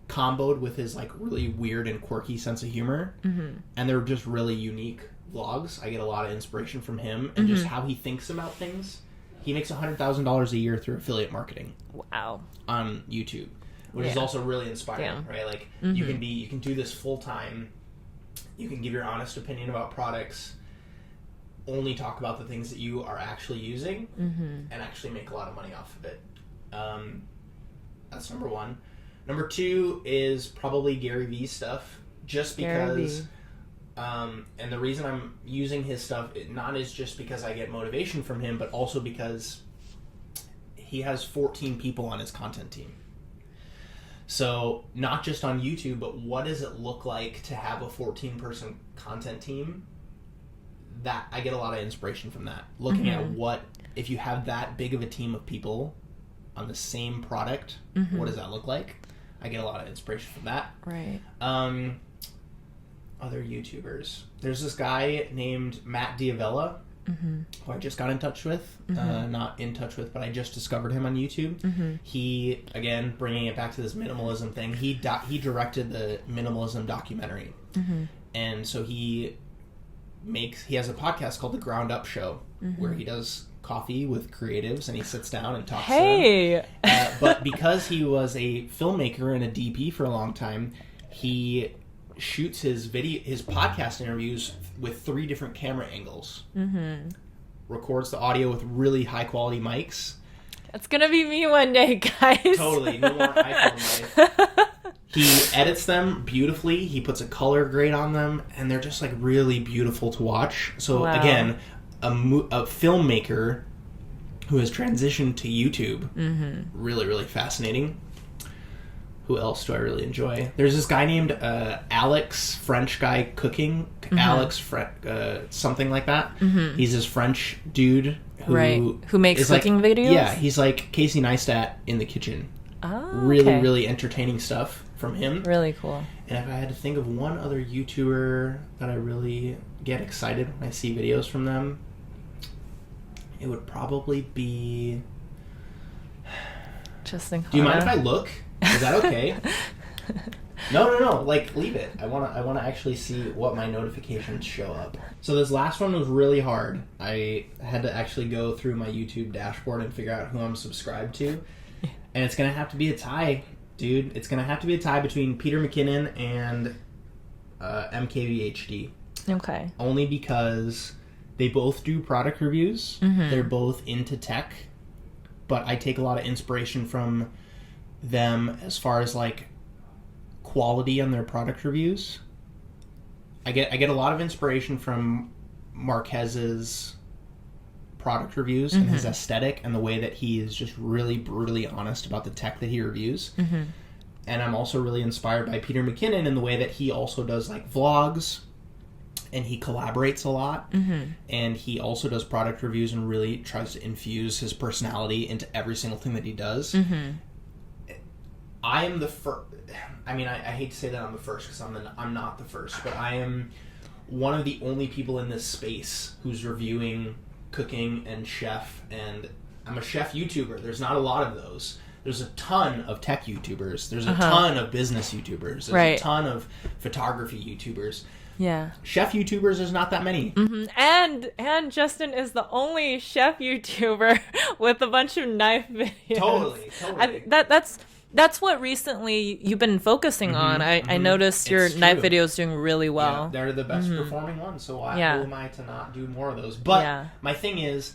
comboed with his like really weird and quirky sense of humor, and they're just really unique vlogs. I get a lot of inspiration from him and just how he thinks about things. He makes $100,000 a year through affiliate marketing. Wow. On YouTube, which is also really inspiring, right? Like, you can do this full time. You can give your honest opinion about products. Only talk about the things that you are actually using, and actually make a lot of money off of it. That's number one. Number two is probably Gary Vee stuff, just because. And the reason I'm using his stuff not is just because I get motivation from him, but also because he has 14 people on his content team. So not just on YouTube, but what does it look like to have a 14-person content team? That I get a lot of inspiration from that. Looking at what, if you have that big of a team of people on the same product, what does that look like? I get a lot of inspiration from that. Right. Other YouTubers. There's this guy named Matt Diavella, who I just got in touch with. Not in touch with, but I just discovered him on YouTube. He, again, bringing it back to this minimalism thing, he directed the minimalism documentary. And so he has a podcast called The Ground Up Show, where he does coffee with creatives and he sits down and talks to them. But because he was a filmmaker and a DP for a long time, he shoots his podcast interviews with 3 different camera angles. Records the audio with really high quality mics. That's gonna be me one day, guys. Totally, no more iPhone life. He edits them beautifully. He puts a color grade on them, and they're just like really beautiful to watch. So again, a filmmaker who has transitioned to YouTube. Really, really fascinating. Who else do I really enjoy? There's this guy named Alex, French guy cooking. Alex, something like that. He's this French dude who makes cooking videos? Yeah, he's like Casey Neistat in the kitchen. Oh, really, really entertaining stuff from him. Really cool. And if I had to think of one other YouTuber that I really get excited when I see videos from them, it would probably be... Justin Khanna. Do you mind if I look? Is that okay? No. Like, leave it. I wanna actually see what my notifications show up. So this last one was really hard. I had to actually go through my YouTube dashboard and figure out who I'm subscribed to. And it's gonna have to be a tie, dude. It's gonna have to be a tie between Peter McKinnon and MKBHD. Okay. Only because they both do product reviews. They're both into tech, but I take a lot of inspiration from them as far as like quality on their product reviews. I get a lot of inspiration from Marquez's product reviews and his aesthetic and the way that he is just really brutally honest about the tech that he reviews. And I'm also really inspired by Peter McKinnon in the way that he also does like vlogs, and he collaborates a lot, and he also does product reviews and really tries to infuse his personality into every single thing that he does. I am the first. I mean, I hate to say that I'm the first because I'm not the first, but I am one of the only people in this space who's reviewing cooking and chef, and I'm a chef YouTuber. There's not a lot of those. There's a ton of tech YouTubers. There's a ton of business YouTubers. There's a ton of photography YouTubers. Yeah. Chef YouTubers, there's not that many. And Justin is the only chef YouTuber with a bunch of knife videos. Totally. That's what recently you've been focusing on. I noticed your knife videos doing really well. Yeah, they're the best performing ones, so who am I to not do more of those? But my thing is,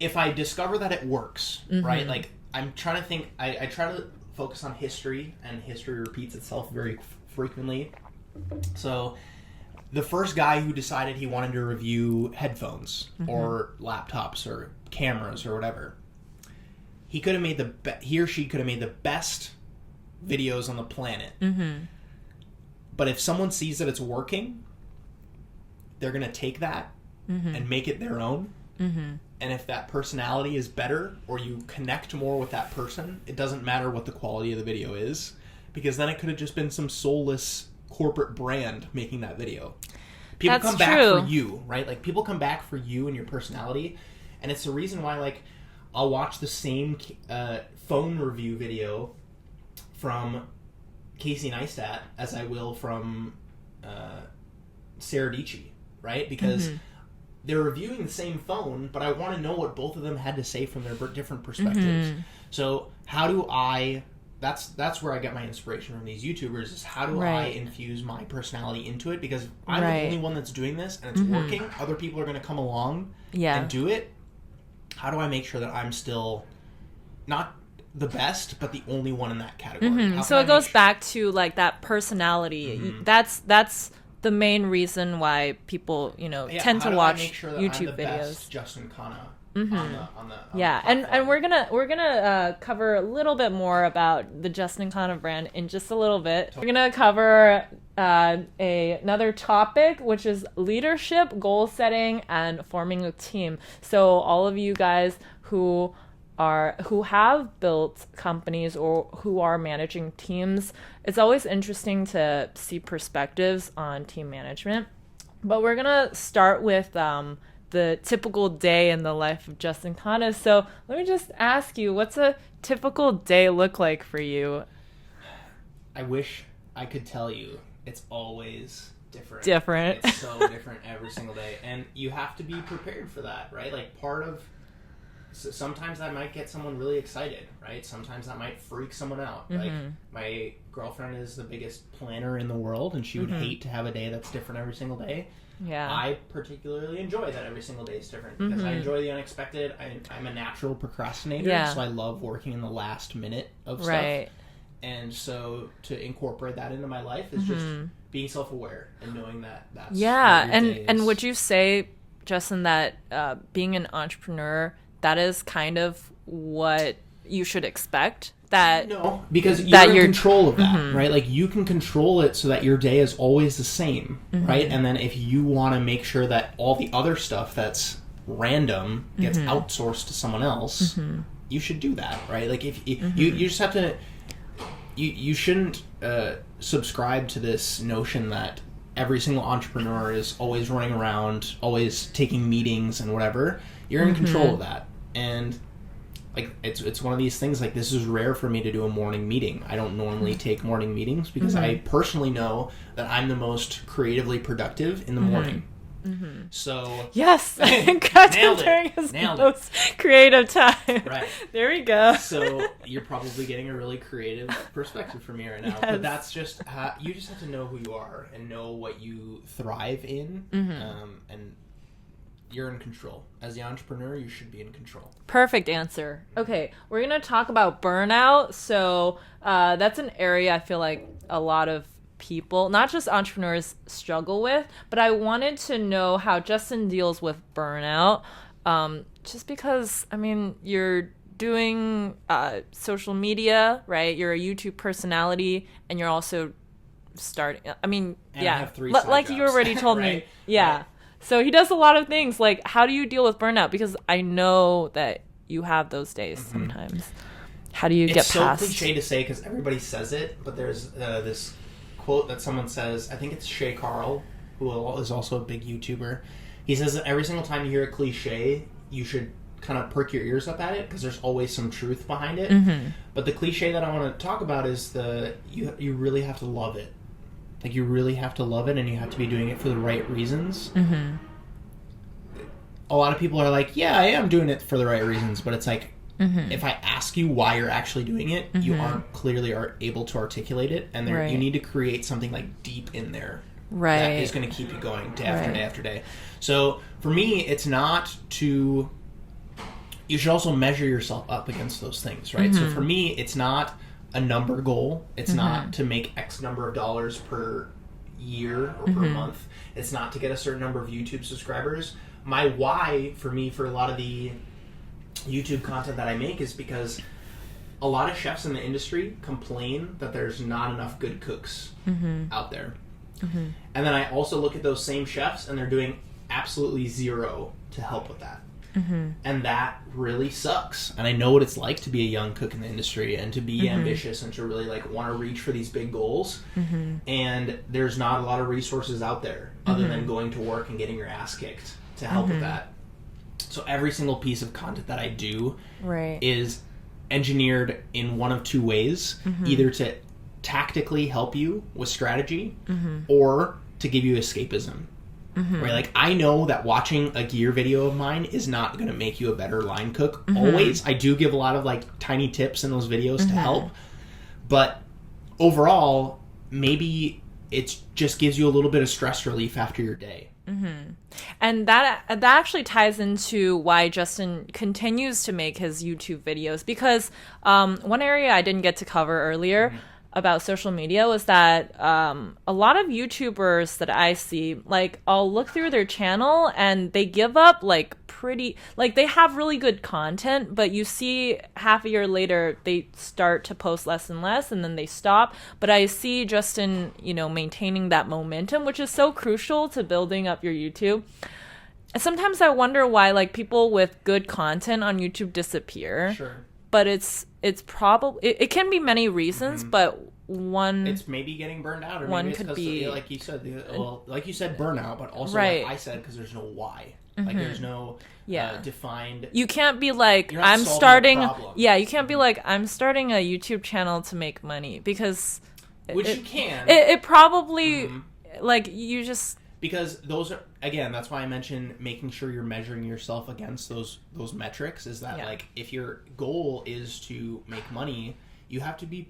if I discover that it works, right? Like, I'm trying to think, I try to focus on history, and history repeats itself very frequently. So, the first guy who decided he wanted to review headphones or laptops or cameras or whatever, he could have made he or she could have made the best videos on the planet. But if someone sees that it's working, they're going to take that and make it their own. And if that personality is better, or you connect more with that person, it doesn't matter what the quality of the video is, because then it could have just been some soulless corporate brand making that video. People come back for you, right? Like, people come back for you and your personality, and it's the reason why, like, I'll watch the same phone review video from Casey Neistat as I will from Sarah Dici, right? Because they're reviewing the same phone, but I want to know what both of them had to say from their different perspectives. So how do I... That's where I get my inspiration from these YouTubers, is how do I infuse my personality into it? Because I'm the only one that's doing this, and it's working. Other people are going to come along and do it. How do I make sure that I'm still not the best, but the only one in that category? So it goes back to like that personality. That's the main reason why people, tend to watch YouTube videos. Best Justin Khanna. On the and we're gonna cover a little bit more about the Justin Khanna brand in just a little bit. We're gonna cover another topic, which is leadership, goal setting, and forming a team. So all of you guys who have built companies or who are managing teams, it's always interesting to see perspectives on team management. But we're gonna start with the typical day in the life of Justin Khanna. So let me just ask you, what's a typical day look like for you? I wish I could tell you. It's always different. It's so different every single day. And you have to be prepared for that, right? Like, sometimes that might get someone really excited, right? Sometimes that might freak someone out. Like, my girlfriend is the biggest planner in the world, and she would hate to have a day that's different every single day. Yeah. I particularly enjoy that every single day is different, because I enjoy the unexpected. I'm a natural procrastinator, so I love working in the last minute of stuff. And so to incorporate that into my life is just being self-aware and knowing that that's and would you say, Justin, that being an entrepreneur, that is kind of what you should expect? No, because you're in control of that, right? Like, you can control it so that your day is always the same, right? And then if you want to make sure that all the other stuff that's random gets outsourced to someone else, you should do that, right? Like, if you just have to... You shouldn't subscribe to this notion that every single entrepreneur is always running around, always taking meetings and whatever. You're in control of that. And... like, it's one of these things, like, this is rare for me to do a morning meeting. I don't normally take morning meetings because I personally know that I'm the most creatively productive in the morning. So yes, content during his most creative time. Right. There we go. So you're probably getting a really creative perspective from me right now. But that's just you just have to know who you are and know what you thrive in, and you're in control. As the entrepreneur, you should be in control. Perfect answer. Okay, we're going to talk about burnout. So that's an area I feel like a lot of people, not just entrepreneurs, struggle with. But I wanted to know how Justin deals with burnout. Just because, I mean, you're doing social media, right? You're a YouTube personality, and you're also starting. I mean, and yeah, I have 3 side like jobs. You already told right? me. Yeah. Right. So he does a lot of things. Like, how do you deal with burnout? Because I know that you have those days sometimes. How do you get past? It's so cliche to say because everybody says it, but there's this quote that someone says, I think it's Shay Carl, who is also a big YouTuber. He says that every single time you hear a cliche, you should kind of perk your ears up at it because there's always some truth behind it. But the cliche that I want to talk about is you really have to love it. Like, you really have to love it, and you have to be doing it for the right reasons. A lot of people are like, yeah, I am doing it for the right reasons, but it's like, if I ask you why you're actually doing it, you aren't clearly able to articulate it, and you need to create something like deep in there that is going to keep you going day after day after day. So for me, it's not to... You should also measure yourself up against those things, right? So for me, it's not a number goal. It's not to make X number of dollars per year or per month. It's not to get a certain number of YouTube subscribers. My why for me, for a lot of the YouTube content that I make, is because a lot of chefs in the industry complain that there's not enough good cooks out there. And then I also look at those same chefs and they're doing absolutely zero to help with that. And that really sucks. And I know what it's like to be a young cook in the industry and to be ambitious and to really like want to reach for these big goals. And there's not a lot of resources out there other than going to work and getting your ass kicked to help with that. So every single piece of content that I do is engineered in one of 2 ways, either to tactically help you with strategy or to give you escapism. Right? Like, I know that watching a gear video of mine is not going to make you a better line cook. Always. I do give a lot of like tiny tips in those videos to help. But overall, maybe it just gives you a little bit of stress relief after your day. And that actually ties into why Justin continues to make his YouTube videos, because one area I didn't get to cover earlier about social media was that a lot of YouTubers that I see, like, I'll look through their channel and they give up they have really good content, but you see half a year later they start to post less and less and then they stop. But I see Justin, maintaining that momentum, which is so crucial to building up your YouTube. Sometimes I wonder why like people with good content on YouTube disappear. Sure. But it's probably it can be many reasons, but one, it's maybe getting burned out, or one maybe it's could be like you said, burnout, but also like I said, because there's no why. Like there's no defined. You can't be like you can't be like I'm starting a YouTube channel to make money, because you can. It probably like you just. Because those are, again, that's why I mentioned making sure you're measuring yourself against those metrics, is that like if your goal is to make money, you have to be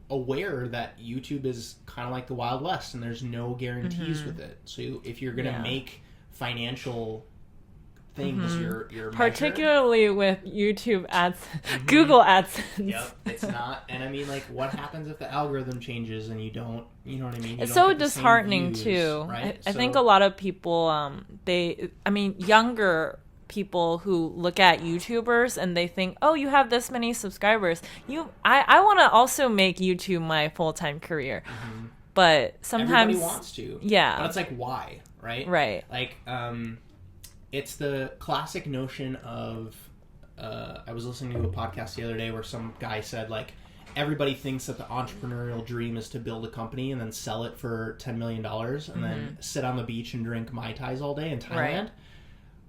aware that YouTube is kind of like the Wild West and there's no guarantees with it. So if you're going to make financial things, your particularly with YouTube ads, Google AdSense. Yep, it's not. And I mean, like, what happens if the algorithm changes and you don't, you know what I mean? It's so disheartening too. Right? I think a lot of people, younger people who look at YouTubers and they think, oh, you have this many subscribers. I want to also make YouTube my full-time career. But sometimes everybody wants to. Yeah. But it's like, why? Right? Right. Like, it's the classic notion of, I was listening to a podcast the other day where some guy said, like, everybody thinks that the entrepreneurial dream is to build a company and then sell it for $10 million and then sit on the beach and drink Mai Tais all day in Thailand. Right.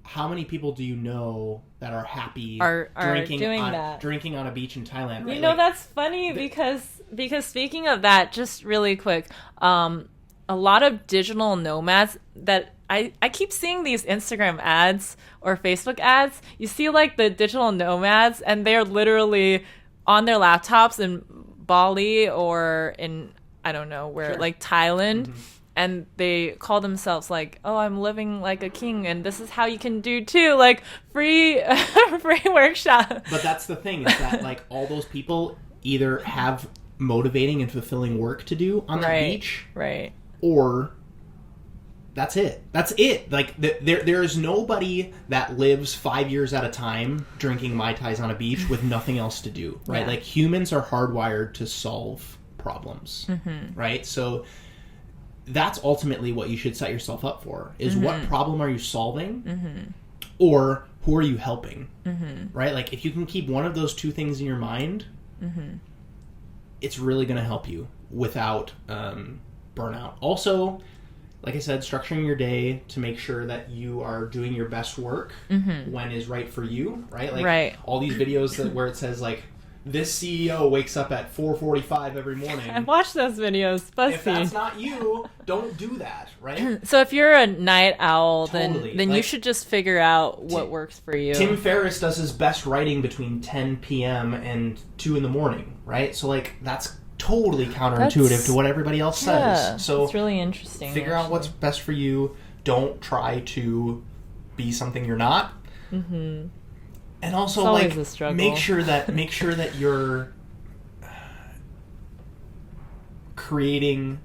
How many people do you know that are happy drinking on a beach in Thailand? Right? You know, that's funny because speaking of that, just really quick, a lot of digital nomads that I keep seeing these Instagram ads or Facebook ads. You see like the digital nomads, and they're literally on their laptops in Bali or in, I don't know where, like Thailand. And they call themselves like, oh, I'm living like a king, and this is how you can do too, like free workshop. But that's the thing, is that like all those people either have motivating and fulfilling work to do on the beach, right, or that's it. Like there is nobody that lives 5 years at a time drinking Mai Tais on a beach with nothing else to do, right? Like humans are hardwired to solve problems, right? So that's ultimately what you should set yourself up for, is what problem are you solving, or who are you helping, right? Like if you can keep one of those two things in your mind, it's really going to help you without burnout. Also, like I said, structuring your day to make sure that you are doing your best work when is right for you, right? Like all these videos where it says like, this CEO wakes up at 4:45 every morning. I watched those videos. BuzzFeed. If that's not you, don't do that, right? So if you're a night owl, Totally. then like, you should just figure out what works for you. Tim Ferriss does his best writing between 10 p.m. and 2 in the morning, right? So like that's totally counterintuitive to what everybody else says. So it's really interesting. Figure out what's best for you. Don't try to be something you're not. And also, like, make sure that you're creating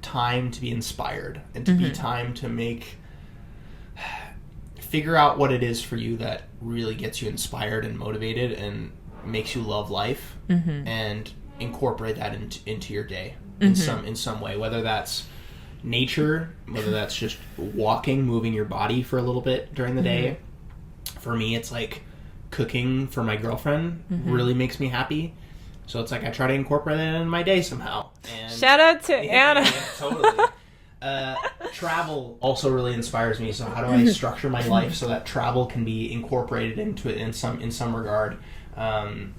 time to be inspired and to be time to figure out what it is for you that really gets you inspired and motivated and makes you love life, and incorporate that into your day in some way, whether that's nature, whether that's just walking, moving your body for a little bit during the day. For me, it's like cooking for my girlfriend really makes me happy. So it's like I try to incorporate that in my day somehow. And shout out to Anna. Yeah, totally. Travel also really inspires me. So how do I structure my life so that travel can be incorporated into it in some regard? Having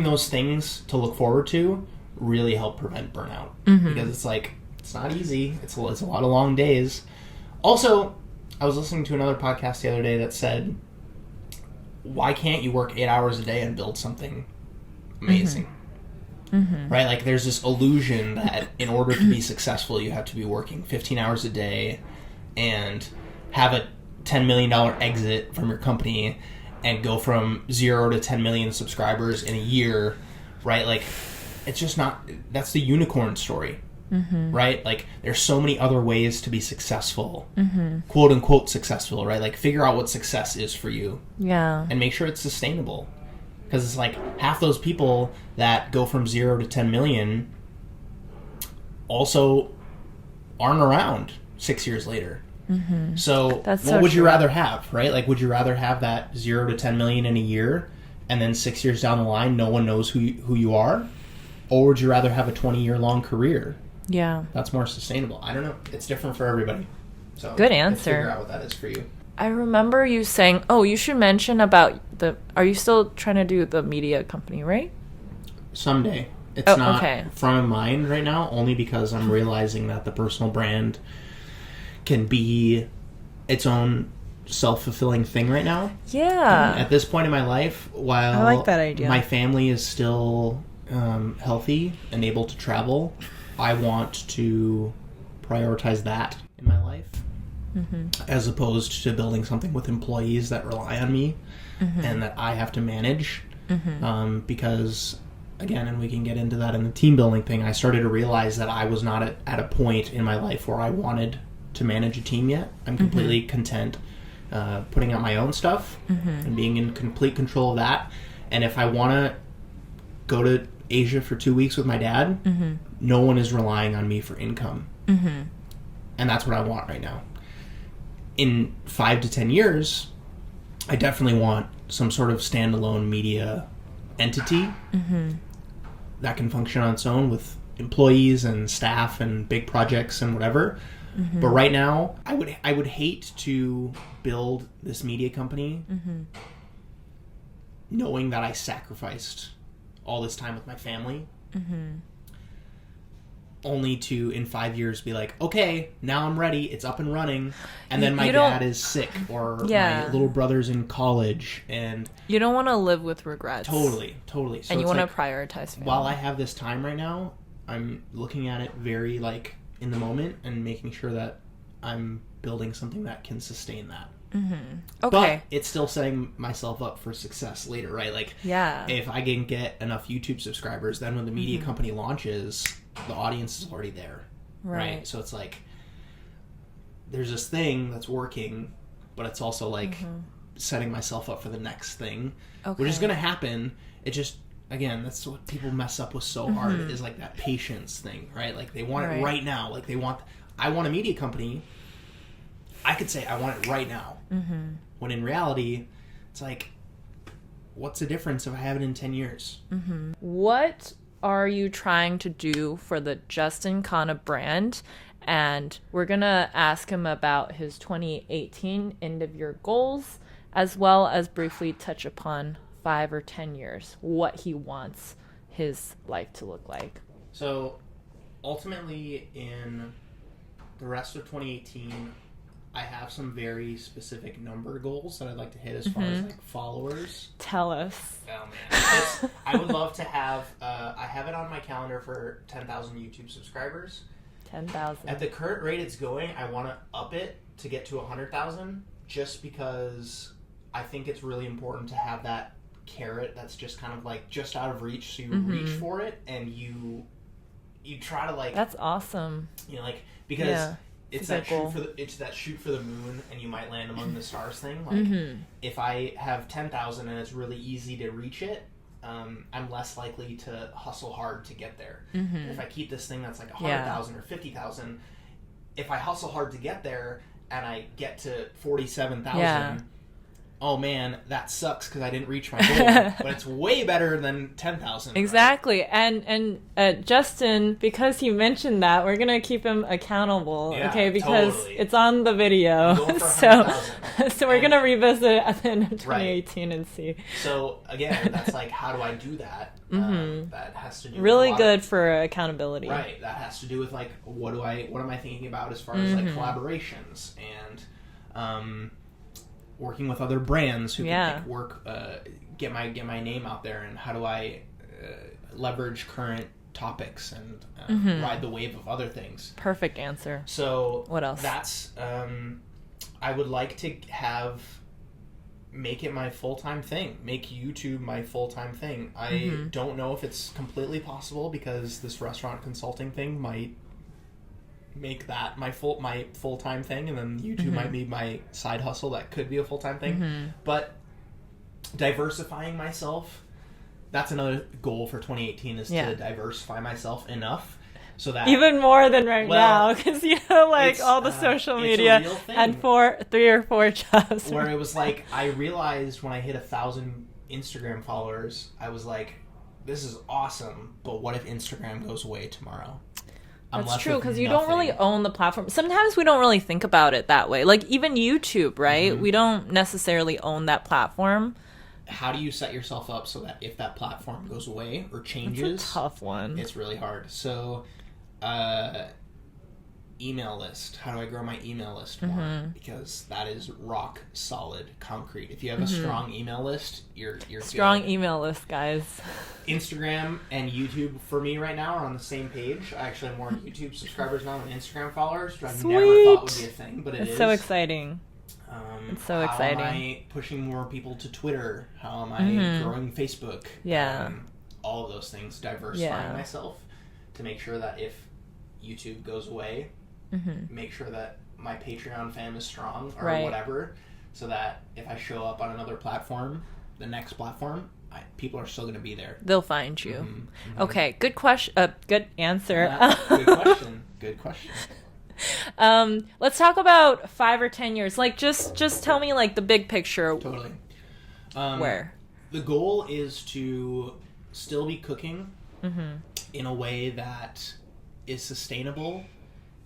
those things to look forward to really help prevent burnout, because it's like it's not easy. It's a lot of long days. Also, I was listening to another podcast the other day that said, why can't you work 8 hours a day and build something amazing? Right? Like there's this illusion that in order to be successful, you have to be working 15 hours a day and have a $10 million exit from your company and go from 0 to 10 million subscribers in a year, right? Like it's just not, that's the unicorn story. Right? Like there's so many other ways to be successful, quote unquote successful, right? Like figure out what success is for you. Yeah. And make sure it's sustainable. Because it's like half those people that go from 0 to 10 million also aren't around 6 years later. So what would you rather have, right? Like would you rather have that 0 to 10 million in a year and then 6 years down the line no one knows who you are? Or would you rather have a 20-year-long career? Yeah. That's more sustainable. I don't know. It's different for everybody. So good answer. Figure out what that is for you. I remember you saying, you should mention about are you still trying to do the media company, right? Someday. It's not front of mind right now, only because I'm realizing that the personal brand can be its own self-fulfilling thing right now. Yeah. At this point in my life, while I like that idea. My family is still healthy and able to travel, I want to prioritize that in my life, as opposed to building something with employees that rely on me and that I have to manage. Because, again, and we can get into that in the team building thing, I started to realize that I was not at a point in my life where I wanted to manage a team yet. I'm completely content putting out my own stuff and being in complete control of that. And if I want to go to Asia for 2 weeks with my dad, no one is relying on me for income. And that's what I want right now. In 5 to 10 years, I definitely want some sort of standalone media entity that can function on its own with employees and staff and big projects and whatever. But right now, I would hate to build this media company knowing that I sacrificed all this time with my family only to in 5 years be like, okay, now I'm ready, it's up and running, and then my dad is sick, or my little brother's in college, and you don't want to live with regrets. Totally. So and you want to prioritize family. While I have this time right now, I'm looking at it very like in the moment and making sure that I'm building something that can sustain that. Okay. But it's still setting myself up for success later, right? Like, if I can get enough YouTube subscribers, then when the media company launches, the audience is already there, right? So it's like, there's this thing that's working, but it's also like setting myself up for the next thing, which is going to happen. It just, again, that's what people mess up with so hard, is like that patience thing, right? Like, they want it right now. Like, I want a media company. I could say I want it right now. When in reality, it's like, what's the difference if I have it in 10 years? What are you trying to do for the Justin Khanna brand? And we're going to ask him about his 2018 end of year goals, as well as briefly touch upon 5 or 10 years, what he wants his life to look like. So ultimately, in the rest of 2018, I have some very specific number goals that I'd like to hit as far as like followers. Tell us. Oh man, I would love to have. I have it on my calendar for 10,000 YouTube subscribers. 10,000. At the current rate it's going, I want to up it to get to 100,000. Just because I think it's really important to have that carrot that's just kind of like just out of reach, so you reach for it and you try to like. That's awesome. You know, like because. Yeah. It's that shoot for the moon and you might land among the stars thing. Like if I have 10,000 and it's really easy to reach it, I'm less likely to hustle hard to get there. If I keep this thing that's like 100,000 or 50,000, if I hustle hard to get there and I get to 47,000, oh man, that sucks because I didn't reach my goal. But it's way better than 10,000. Exactly. Right? And Justin, because he mentioned that, we're going to keep him accountable, okay? Because it's on the video. So we're going to revisit at the end of 2018 and see. So again, that's like, how do I do that? That has to do with really good for accountability. Right. That has to do with like, what am I thinking about as far as like collaborations and working with other brands who can like, get my name out there, and how do I leverage current topics and ride the wave of other things. Perfect answer. So what else? That's I would like to make it my full-time thing. Make YouTube my full-time thing. I don't know if it's completely possible because this restaurant consulting thing might make that my full-time thing, and then YouTube might be my side hustle that could be a full-time thing. But diversifying myself, that's another goal for 2018, is to diversify myself enough so that even more than now, because like all the social media had 3 or 4 jobs where it was like, I realized when I hit 1,000 Instagram followers, I was like, this is awesome, but what if Instagram goes away tomorrow? That's true, because you don't really own the platform. Sometimes we don't really think about it that way. Like, even YouTube, right? We don't necessarily own that platform. How do you set yourself up so that if that platform goes away or changes... It's a tough one. It's really hard. So, email list. How do I grow my email list more? Because that is rock solid concrete. If you have a strong email list, you're strong good. Email list, guys. Instagram and YouTube for me right now are on the same page. I actually have more YouTube subscribers now than Instagram followers, which I never thought would be a thing, but it's so exciting. It's so exciting. How am I pushing more people to Twitter? How am I growing Facebook? All of those things, diversifying myself to make sure that if YouTube goes away, make sure that my Patreon fam is strong or whatever, so that if I show up on another platform, the next platform, people are still going to be there. They'll find you. Okay, good question. Good answer. Good question. Let's talk about 5 or 10 years. Like, just tell me like the big picture. Totally. Where? The goal is to still be cooking in a way that is sustainable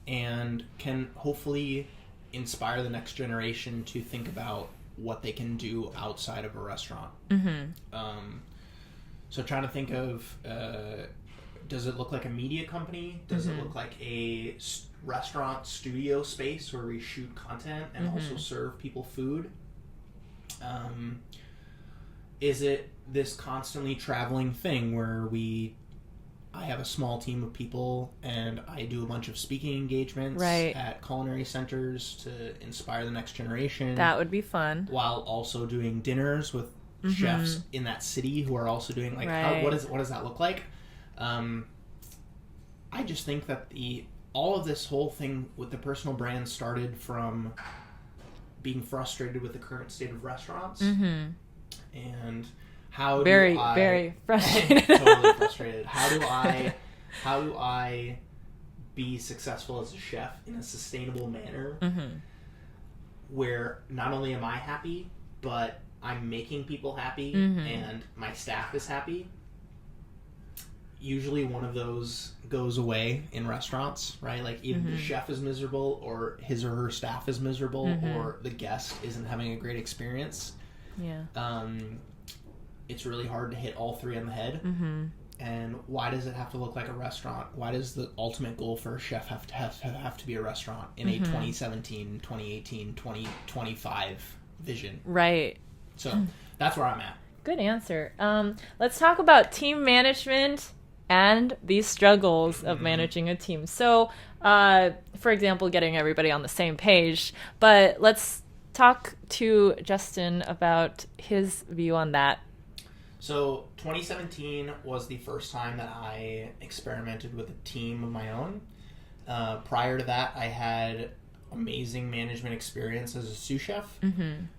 and can hopefully inspire the next generation to think about what they can do outside of a restaurant. So trying to think of does it look like a media company? Does it look like a restaurant studio space where we shoot content and also serve people food? Is it this constantly traveling thing where I have a small team of people and I do a bunch of speaking engagements at culinary centers to inspire the next generation? That would be fun. While also doing dinners with chefs in that city who are also doing like what does that look like? I just think that all of this whole thing with the personal brand started from being frustrated with the current state of restaurants, and how very frustrated. Totally frustrated. How do I be successful as a chef in a sustainable manner, where not only am I happy, but I'm making people happy and my staff is happy? Usually one of those goes away in restaurants, right? Like either the chef is miserable or his or her staff is miserable or the guest isn't having a great experience. Yeah. It's really hard to hit all three on the head. And why does it have to look like a restaurant? Why does the ultimate goal for a chef have to be a restaurant in a 2017, 2018, 2025 vision? Right. So that's where I'm at. Good answer. Let's talk about team management and the struggles of managing a team. So, for example, getting everybody on the same page. But let's talk to Justin about his view on that. So 2017 was the first time that I experimented with a team of my own. Prior to that, I had amazing management experience as a sous chef,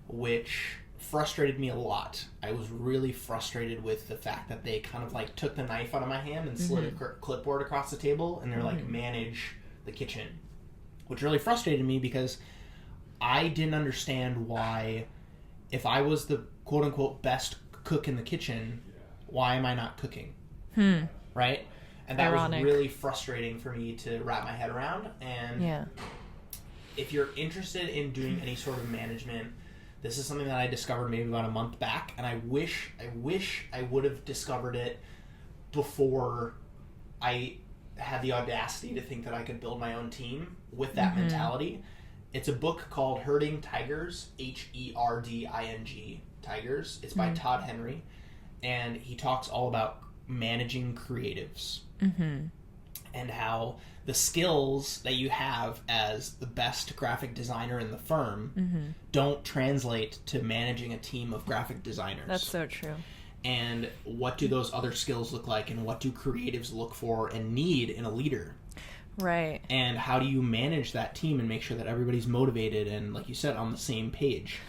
which frustrated me a lot. I was really frustrated with the fact that they kind of like took the knife out of my hand and slid a clipboard across the table, and they're like, manage the kitchen, which really frustrated me because I didn't understand why, if I was the quote-unquote best cook in the kitchen, why am I not cooking? Right? And that was really frustrating for me to wrap my head around. And if you're interested in doing any sort of management, this is something that I discovered maybe about a month back, and I wish I would have discovered it before I had the audacity to think that I could build my own team with that mentality. It's a book called Herding Tigers, Herding Tigers. It's by Todd Henry, and he talks all about managing creatives and how the skills that you have as the best graphic designer in the firm don't translate to managing a team of graphic designers. That's so true. And what do those other skills look like, and what do creatives look for and need in a leader? Right. And how do you manage that team and make sure that everybody's motivated and, like you said, on the same page?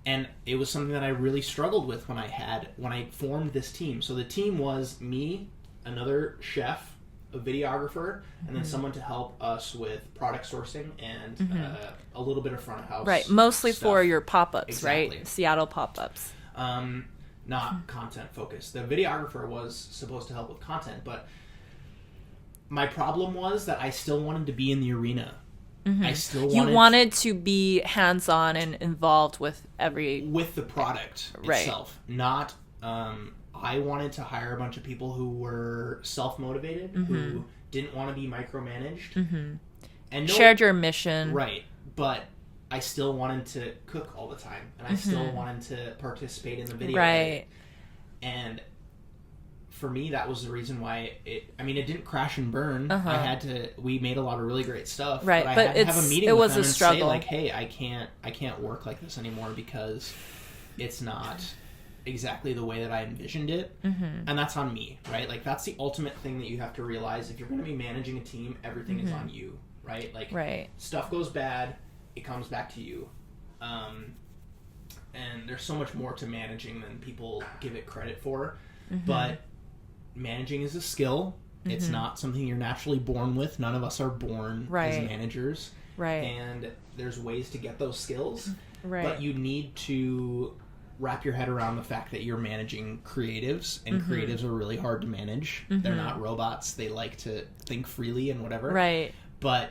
And it was something that I really struggled with when I formed this team. So the team was me, another chef, a videographer, and then someone to help us with product sourcing and a little bit of front of house. Right, mostly stuff. For your pop-ups, Exactly. Right? Seattle pop-ups. Not content focused. The videographer was supposed to help with content, but my problem was that I still wanted to be in the arena. I still wanted to be hands-on and involved with the product itself. Not I wanted to hire a bunch of people who were self-motivated, who didn't want to be micromanaged, and shared your mission. Right, but I still wanted to cook all the time, and I still wanted to participate in the video. Right. And for me, that was the reason why it didn't crash and burn. We made a lot of really great stuff. Right, but I had to have a meeting with them and struggle. say, like, hey, I can't work like this anymore because it's not exactly the way that I envisioned it. And that's on me, right? Like, that's the ultimate thing that you have to realize. If you're going to be managing a team, everything is on you, right? Like, stuff goes bad, it comes back to you. And there's so much more to managing than people give it credit for. But managing is a skill. It's not something you're naturally born with. None of us are born as managers. Right. And there's ways to get those skills. Right. But you need to wrap your head around the fact that you're managing creatives, and creatives are really hard to manage. They're not robots. They like to think freely and whatever. Right. But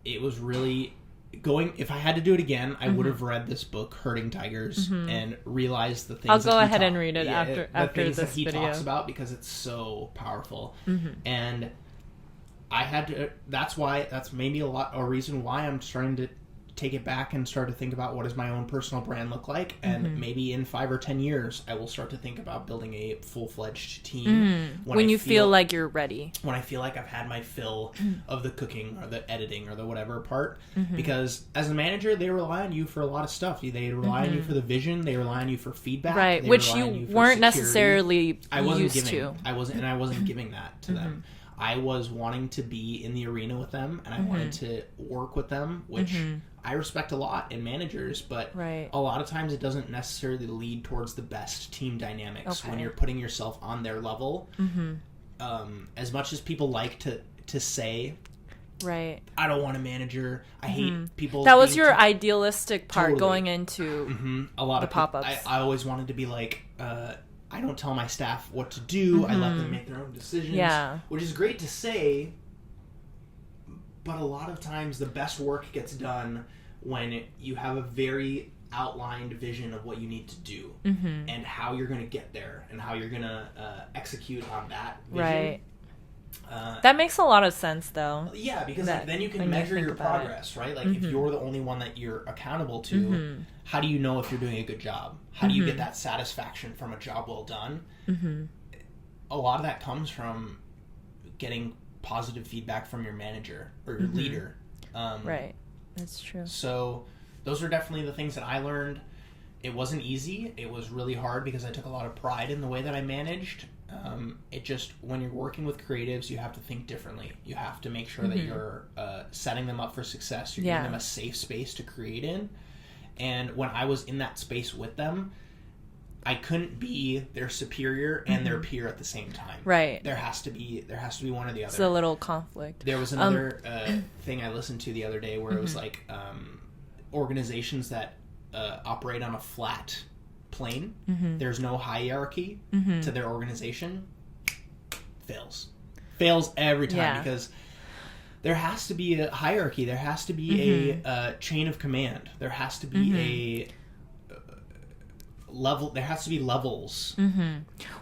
it was really if I had to do it again, I would have read this book, Herding Tigers, and realized the things. I'll go ahead and read it after things this that he video. talks about, because it's so powerful. And I had to. That's maybe a reason why I'm starting to take it back and start to think about what does my own personal brand look like, and maybe in 5 or 10 years I will start to think about building a full-fledged team when you feel like you're ready, when I feel like I've had my fill of the cooking or the editing or the whatever part, because as a manager they rely on you for a lot of stuff. They rely on you for the vision, they rely on you for feedback, right, which you weren't necessarily used to. I wasn't giving that to them. I was wanting to be in the arena with them, and I wanted to work with them, which I respect a lot in managers, but a lot of times it doesn't necessarily lead towards the best team dynamics when you're putting yourself on their level. As much as people like to say, I don't want a manager, I hate people. That was your idealistic part going into a lot the of pop-ups. I always wanted to be like, I don't tell my staff what to do. I let them make their own decisions. Yeah. Which is great to say, but a lot of times the best work gets done when you have a very outlined vision of what you need to do and how you're going to get there and how you're going to execute on that vision. Right. That makes a lot of sense, though. Yeah, because then you can measure your progress, right? Like, if you're the only one that you're accountable to, how do you know if you're doing a good job? How do you get that satisfaction from a job well done? A lot of that comes from getting positive feedback from your manager or your leader. Right, that's true. So those are definitely the things that I learned. It wasn't easy. It was really hard because I took a lot of pride in the way that I managed. It just, when you're working with creatives, you have to think differently. You have to make sure that you're setting them up for success. You're giving them a safe space to create in. And when I was in that space with them, I couldn't be their superior and their peer at the same time. Right. There has to be one or the other. It's a little conflict. There was another thing I listened to the other day where it was like organizations that operate on a flat plane. There's no hierarchy to their organization. Fails every time because there has to be a hierarchy. There has to be a chain of command. There has to be a level. There has to be levels.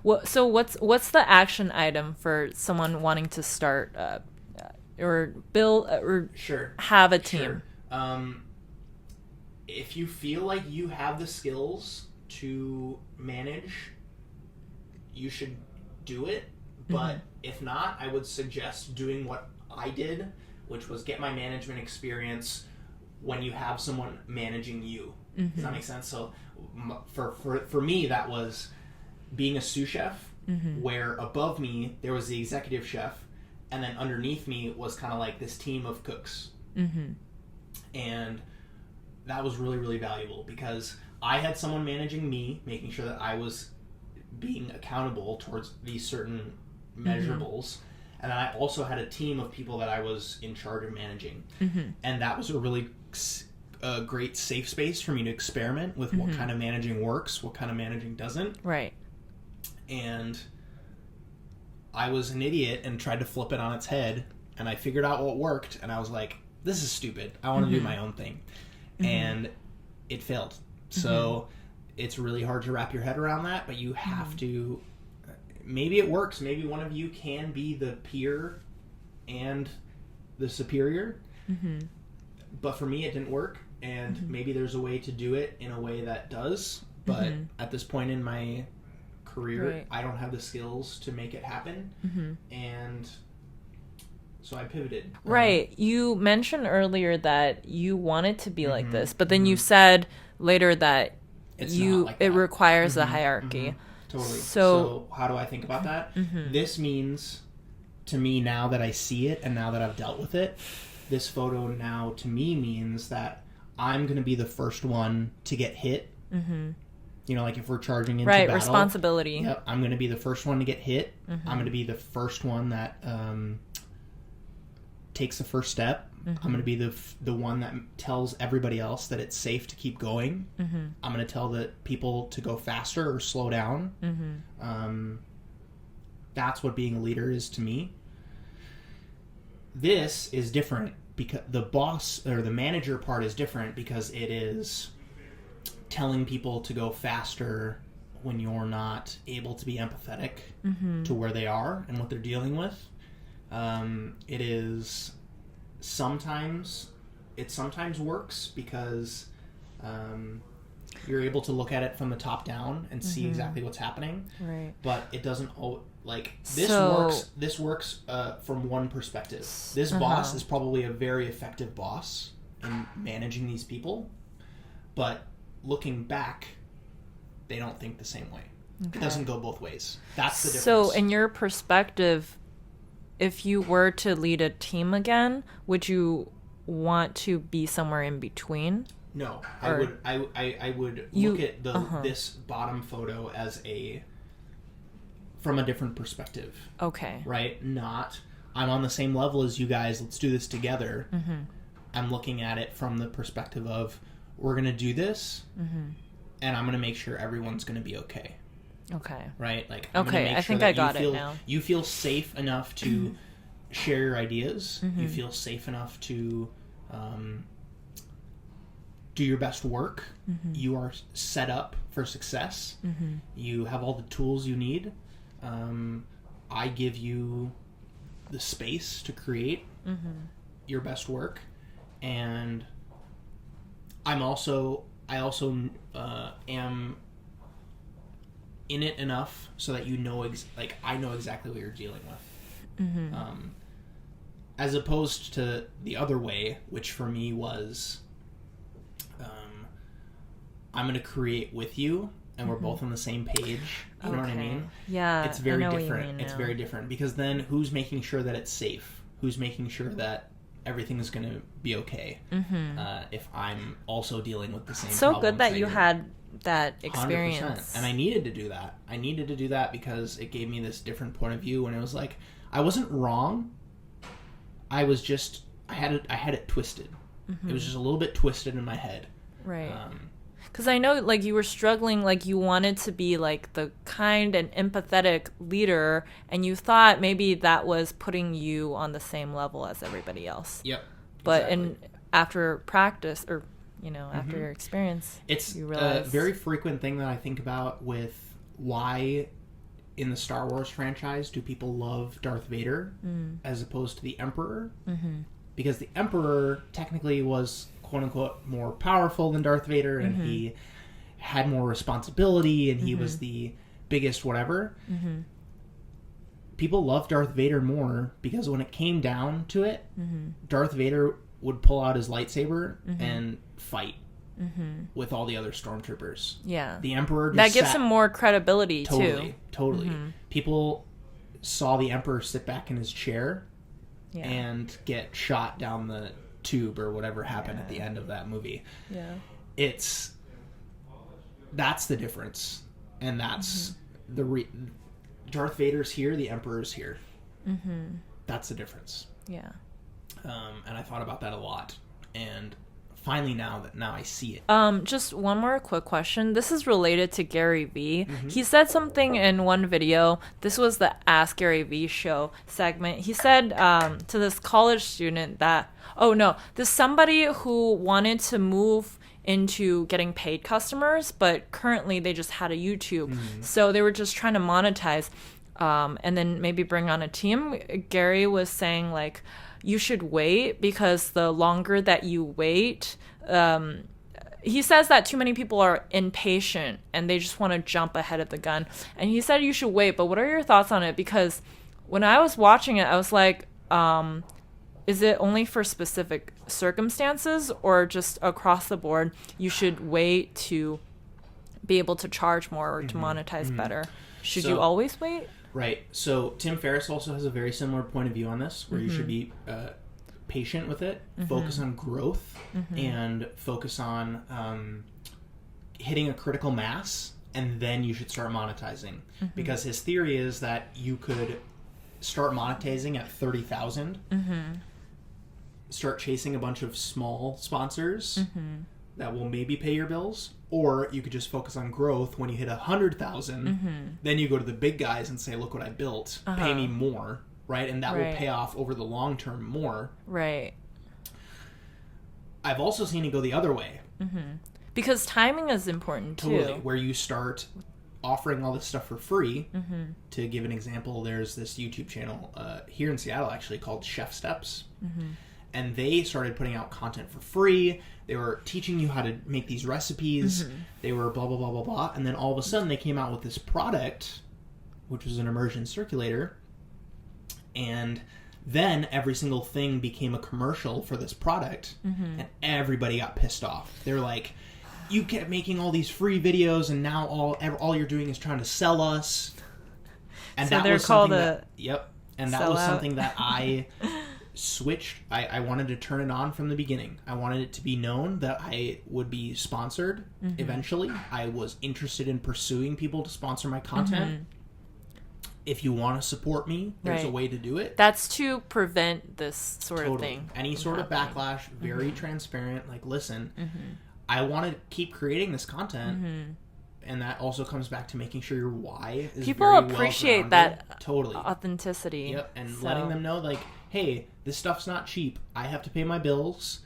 Well, so what's the action item for someone wanting to start or build or have a team? Sure. If you feel like you have the skills to manage, you should do it. But if not, I would suggest doing what I did, which was get my management experience when you have someone managing you. Does that make sense? So for me, that was being a sous chef, where above me there was the executive chef, and then underneath me was kind of like this team of cooks. And that was really, really valuable because I had someone managing me, making sure that I was being accountable towards these certain measurables. And then I also had a team of people that I was in charge of managing. And that was a really great safe space for me to experiment with what kind of managing works, what kind of managing doesn't. Right. And I was an idiot and tried to flip it on its head. And I figured out what worked. And I was like, this is stupid. I want to do my own thing. And it failed. So it's really hard to wrap your head around that, but you have to. Maybe it works. Maybe one of you can be the peer and the superior. But for me, it didn't work. And maybe there's a way to do it in a way that does. But at this point in my career, I don't have the skills to make it happen. And so I pivoted. Right. You mentioned earlier that you wanted to be like this, but then you said later that it requires a hierarchy. Totally. So how do I think about that? This means, to me, now that I see it and now that I've dealt with it, this photo now to me means that I'm going to be the first one to get hit. You know, like if we're charging into battle. Responsibility. Yep. I'm going to be the first one to get hit. I'm going to be the first one that takes the first step. I'm going to be the one that tells everybody else that it's safe to keep going. I'm going to tell the people to go faster or slow down. That's what being a leader is to me. This is different. because the boss or the manager part is different because it is telling people to go faster when you're not able to be empathetic to where they are and what they're dealing with. It sometimes works because you're able to look at it from the top down and see exactly what's happening. Right. But it doesn't this works from one perspective. This boss is probably a very effective boss in managing these people, but looking back, they don't think the same way. Okay. It doesn't go both ways. That's the difference. So in your perspective, if you were to lead a team again, would you want to be somewhere in between? No, I would look at this bottom photo as from a different perspective. Okay. Right? Not, I'm on the same level as you guys, let's do this together. I'm looking at it from the perspective of, we're going to do this, and I'm going to make sure everyone's going to be okay. Okay. Right? Like, I think I got it now. You feel safe enough to share your ideas. You feel safe enough to do your best work. You are set up for success. You have all the tools you need. I give you the space to create your best work, and I also am in it enough so that you know I know exactly what you're dealing with. As opposed to the other way, which for me was I'm going to create with you and we're both on the same page. You know what I mean? Yeah. It's very different. It's very different because then who's making sure that it's safe? Who's making sure that everything is going to be okay if I'm also dealing with the same so problems good that you had that experience. 100%. And I needed to do that. I needed to do that because it gave me this different point of view, and it was like, I wasn't wrong. I was just, I had it twisted. It was just a little bit twisted in my head. Right. Because I know, like, you were struggling, like, you wanted to be, like, the kind and empathetic leader, and you thought maybe that was putting you on the same level as everybody else. Yep. But after practice, or, after your experience, it's you realize... a very frequent thing that I think about with why in the Star Wars franchise do people love Darth Vader as opposed to the Emperor. Because the Emperor technically was, quote-unquote, more powerful than Darth Vader, and he had more responsibility, and he was the biggest whatever. People love Darth Vader more because when it came down to it, Darth Vader would pull out his lightsaber and fight with all the other stormtroopers. Yeah. The Emperor just that gives him more credibility, too. Totally. People saw the Emperor sit back in his chair and get shot down the tube or whatever happened at the end of that movie. Yeah. That's the difference. And that's Darth Vader's here, the Emperor's here. That's the difference. Yeah. And I thought about that a lot. And finally now I see it. Just one more quick question. This is related to Gary Vee. He said something in one video. This was the Ask Gary Vee show segment. He said to this college student that, this somebody who wanted to move into getting paid customers, but currently they just had a YouTube. So they were just trying to monetize and then maybe bring on a team. Gary was saying, like, you should wait because the longer that you wait, he says that too many people are impatient and they just want to jump ahead of the gun. And he said you should wait, but what are your thoughts on it? Because when I was watching it, I was like, is it only for specific circumstances or just across the board you should wait to be able to charge more or to monetize better? Should you always wait? Right. So Tim Ferriss also has a very similar point of view on this, where you should be patient with it, focus on growth, and focus on hitting a critical mass, and then you should start monetizing. Because his theory is that you could start monetizing at 30,000, start chasing a bunch of small sponsors that will maybe pay your bills, or you could just focus on growth. When you hit 100,000, then you go to the big guys and say, look what I built, pay me more, right? And that will pay off over the long term more. Right. I've also seen it go the other way. Because timing is important too. Totally, where you start offering all this stuff for free. To give an example, there's this YouTube channel here in Seattle actually called Chef Steps. And they started putting out content for free. They were teaching you how to make these recipes. They were blah, blah, blah, blah, blah. And then all of a sudden they came out with this product, which was an immersion circulator. And then every single thing became a commercial for this product. And everybody got pissed off. They were like, you kept making all these free videos and now all you're doing is trying to sell us. And so that they're was called something and that was sellout. something that I switched. I wanted to turn it on from the beginning. I wanted it to be known that I would be sponsored eventually. I was interested in pursuing people to sponsor my content. If you want to support me, there's a way to do it. That's to prevent this sort of thing. Any sort of backlash, very transparent. Like, listen, I want to keep creating this content. And that also comes back to making sure your why is people very appreciate well-grounded. that Totally authenticity. Yep, and letting them know, like, hey, this stuff's not cheap. I have to pay my bills.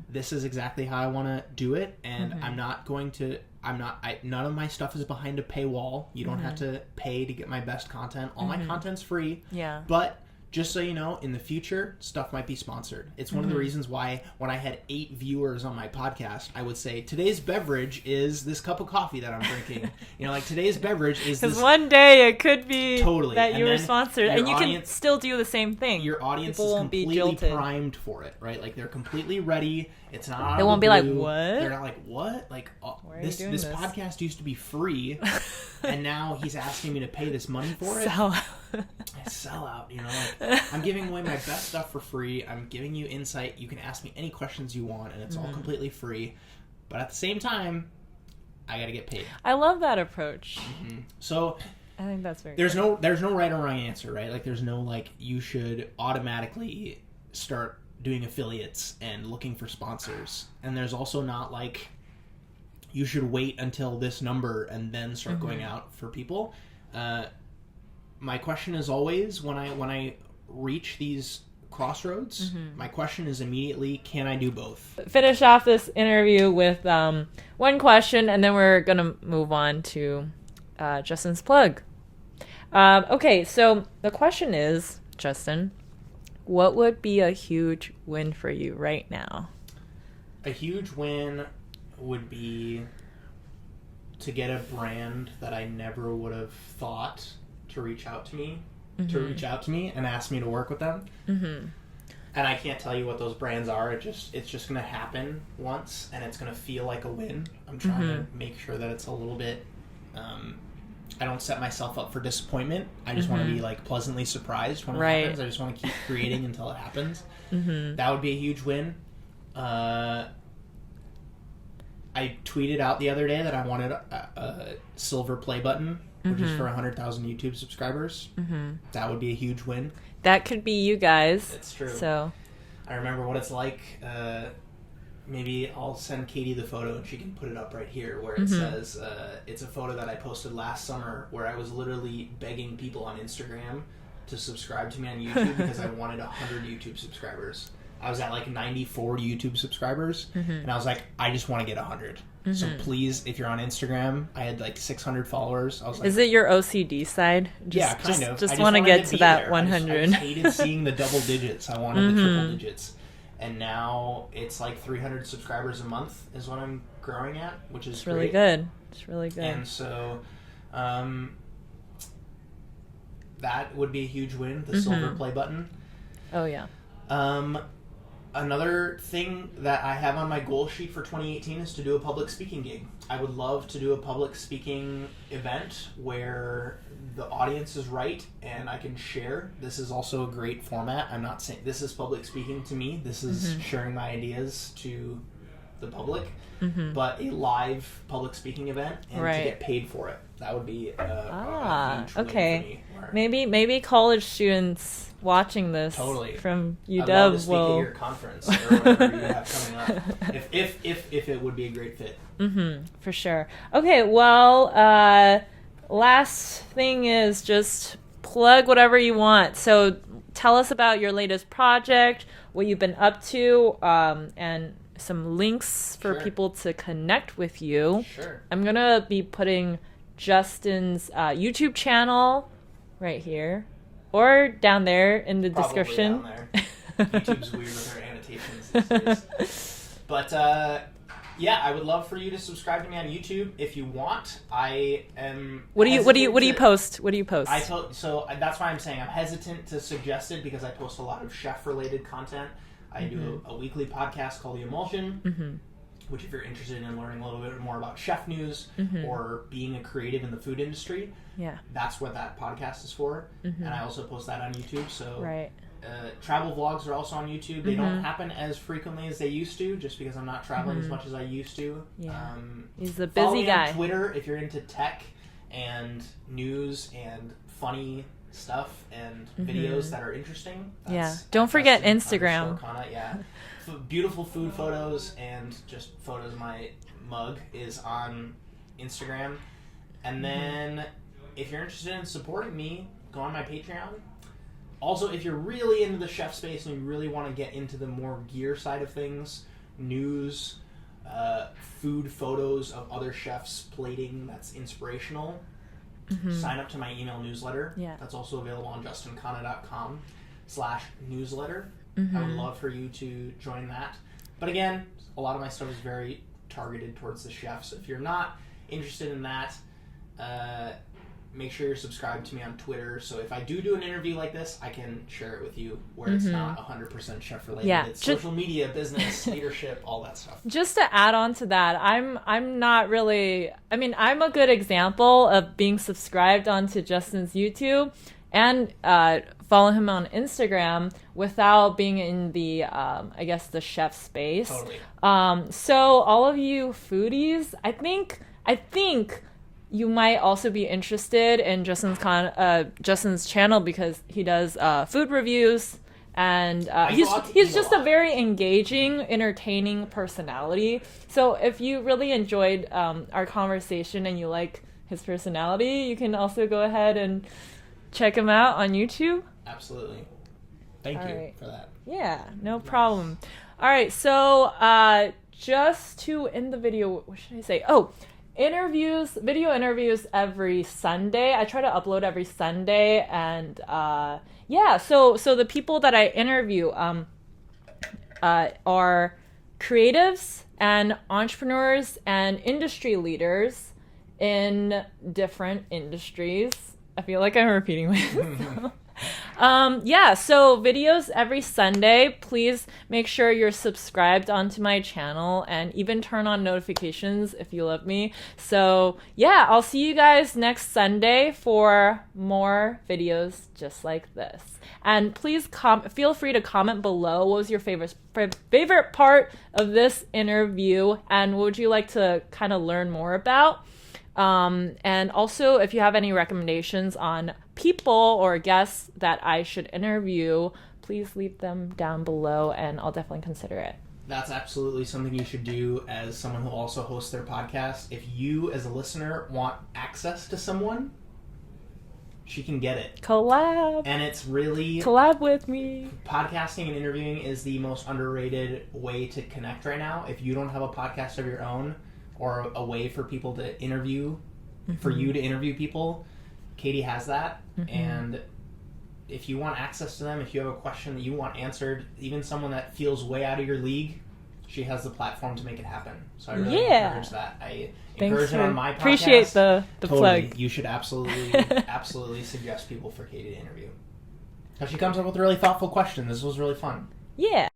This is exactly how I want to do it, and I'm not going to. None of my stuff is behind a paywall. You don't have to pay to get my best content. All my content's free. Yeah. But just so you know, in the future, stuff might be sponsored. It's one of the reasons why when I had 8 viewers on my podcast, I would say, today's beverage is this cup of coffee that I'm drinking. You know, like, today's beverage is this. Because one day it could be Totally. that And you were then sponsored. your And you can audience- still do the same thing. Your audience People is won't be completely jilted. primed for it, right? Like, they're completely ready. It's not out They of won't the be like, blue. what? They're not like, what? Like, are you this doing this this? podcast used to be free, and now he's asking me to pay this money for it. I sell out, you know? Like, I'm giving away my best stuff for free. I'm giving you insight. You can ask me any questions you want, and it's all completely free. But at the same time, I got to get paid. I love that approach. So I think that's very there's good. no right or wrong answer, right? Like, there's no, like, you should automatically start doing affiliates and looking for sponsors. And there's also not, like, you should wait until this number and then start going out for people. My question is always, when I reach these crossroads, my question is immediately, can I do both? Finish off this interview with one question, and then we're going to move on to Justin's plug. Okay, so the question is, Justin, what would be a huge win for you right now? A huge win would be to get a brand that I never would have thought to reach out to me, and ask me to work with them. And I can't tell you what those brands are. It's just going to happen once, and it's going to feel like a win. I'm trying to make sure that it's a little bit. I don't set myself up for disappointment. I just want to be, like, pleasantly surprised when it happens. I just want to keep creating until it happens. That would be a huge win. I tweeted out the other day that I wanted a silver play button, which is for 100,000 YouTube subscribers. That would be a huge win. That could be you guys. That's true. So I remember what it's like. Maybe I'll send Cady the photo and she can put it up right here where it says, it's a photo that I posted last summer where I was literally begging people on Instagram to subscribe to me on YouTube because I wanted 100 YouTube subscribers. I was at like 94 YouTube subscribers, and I was like, I just want to get 100. So please, if you're on Instagram, I had like 600 followers. I was like, is it your OCD side? Yeah, kind of. Just I want to wanted get to be that there. 100. I just hated seeing the double digits. I wanted the triple digits. And now it's like 300 subscribers a month is what I'm growing at, which is really great. good. It's really good. And so that would be a huge win, the silver play button. Oh, yeah. Another thing that I have on my goal sheet for 2018 is to do a public speaking gig. I would love to do a public speaking event where the audience is right and I can share. This is also a great format. I'm not saying this is public speaking to me. This is sharing my ideas to the public. But a live public speaking event and to get paid for it. That would be a huge win for me. Maybe college students watching this from UW I'd love to speak will at your conference or whatever you have coming up. If it would be a great fit. For sure. Okay, well, last thing is just plug whatever you want. So tell us about your latest project, what you've been up to, and some links for people to connect with you. Sure. I'm going to be putting Justin's YouTube channel right here or down there in the description. Down there. YouTube's weird with their annotations these days. But yeah, I would love for you to subscribe to me on YouTube if you want. I am. What do you post? What do you post? So that's why I'm saying I'm hesitant to suggest it, because I post a lot of chef related content. I do a weekly podcast called the Emulsion, which if you're interested in learning a little bit more about chef news or being a creative in the food industry, that's what that podcast is for. And I also post that on YouTube. So travel vlogs are also on YouTube. They don't happen as frequently as they used to, just because I'm not traveling as much as I used to. He's a follow busy me guy. on Twitter if you're into tech and news and funny stuff and videos that are interesting. Don't forget Instagram. Khanna, beautiful food photos and just photos of my mug is on Instagram. And then if you're interested in supporting me, go on my Patreon. Also, if you're really into the chef space and you really want to get into the more gear side of things, news, food photos of other chefs plating that's inspirational, sign up to my email newsletter. That's also available on justinkhanna.com/newsletter. I would love for you to join that. But again, a lot of my stuff is very targeted towards the chefs. So if you're not interested in that, make sure you're subscribed to me on Twitter. So if I do an interview like this, I can share it with you where it's not 100% chef related. It's social media, business, leadership, all that stuff. Just to add on to that, I'm not really, I mean, I'm a good example of being subscribed onto Justin's YouTube and follow him on Instagram without being in the, I guess, the chef space. Totally. So all of you foodies, I think you might also be interested in Justin's channel, because he does food reviews, and he's just a very engaging, entertaining personality. So if you really enjoyed our conversation and you like his personality, you can also go ahead and check him out on YouTube. Absolutely. Thank you for that. Yeah, no problem. All right, so just to end the video, what should I say? Oh, video interviews every Sunday. I try to upload every Sunday, and so the people that I interview are creatives and entrepreneurs and industry leaders in different industries. I feel like I'm repeating myself. So videos every Sunday. Please make sure you're subscribed onto my channel and even turn on notifications if you love me. So I'll see you guys next Sunday for more videos just like this. And please feel free to comment below what was your favorite part of this interview, and what would you like to kind of learn more about. And also, if you have any recommendations on people or guests that I should interview, please leave them down below, and I'll definitely consider it. That's absolutely something you should do as someone who also hosts their podcast. If you, as a listener, want access to someone, she can get it. Collab. And it's really... Collab with me. Podcasting and interviewing is the most underrated way to connect right now. If you don't have a podcast of your own, or a way for people to interview, for you to interview people, Cady has that. And if you want access to them, if you have a question that you want answered, even someone that feels way out of your league, she has the platform to make it happen. So I really encourage that. I encourage it on my podcast. Appreciate the plug. You should absolutely suggest people for Cady to interview. Because she comes up with a really thoughtful question. This was really fun. Yeah.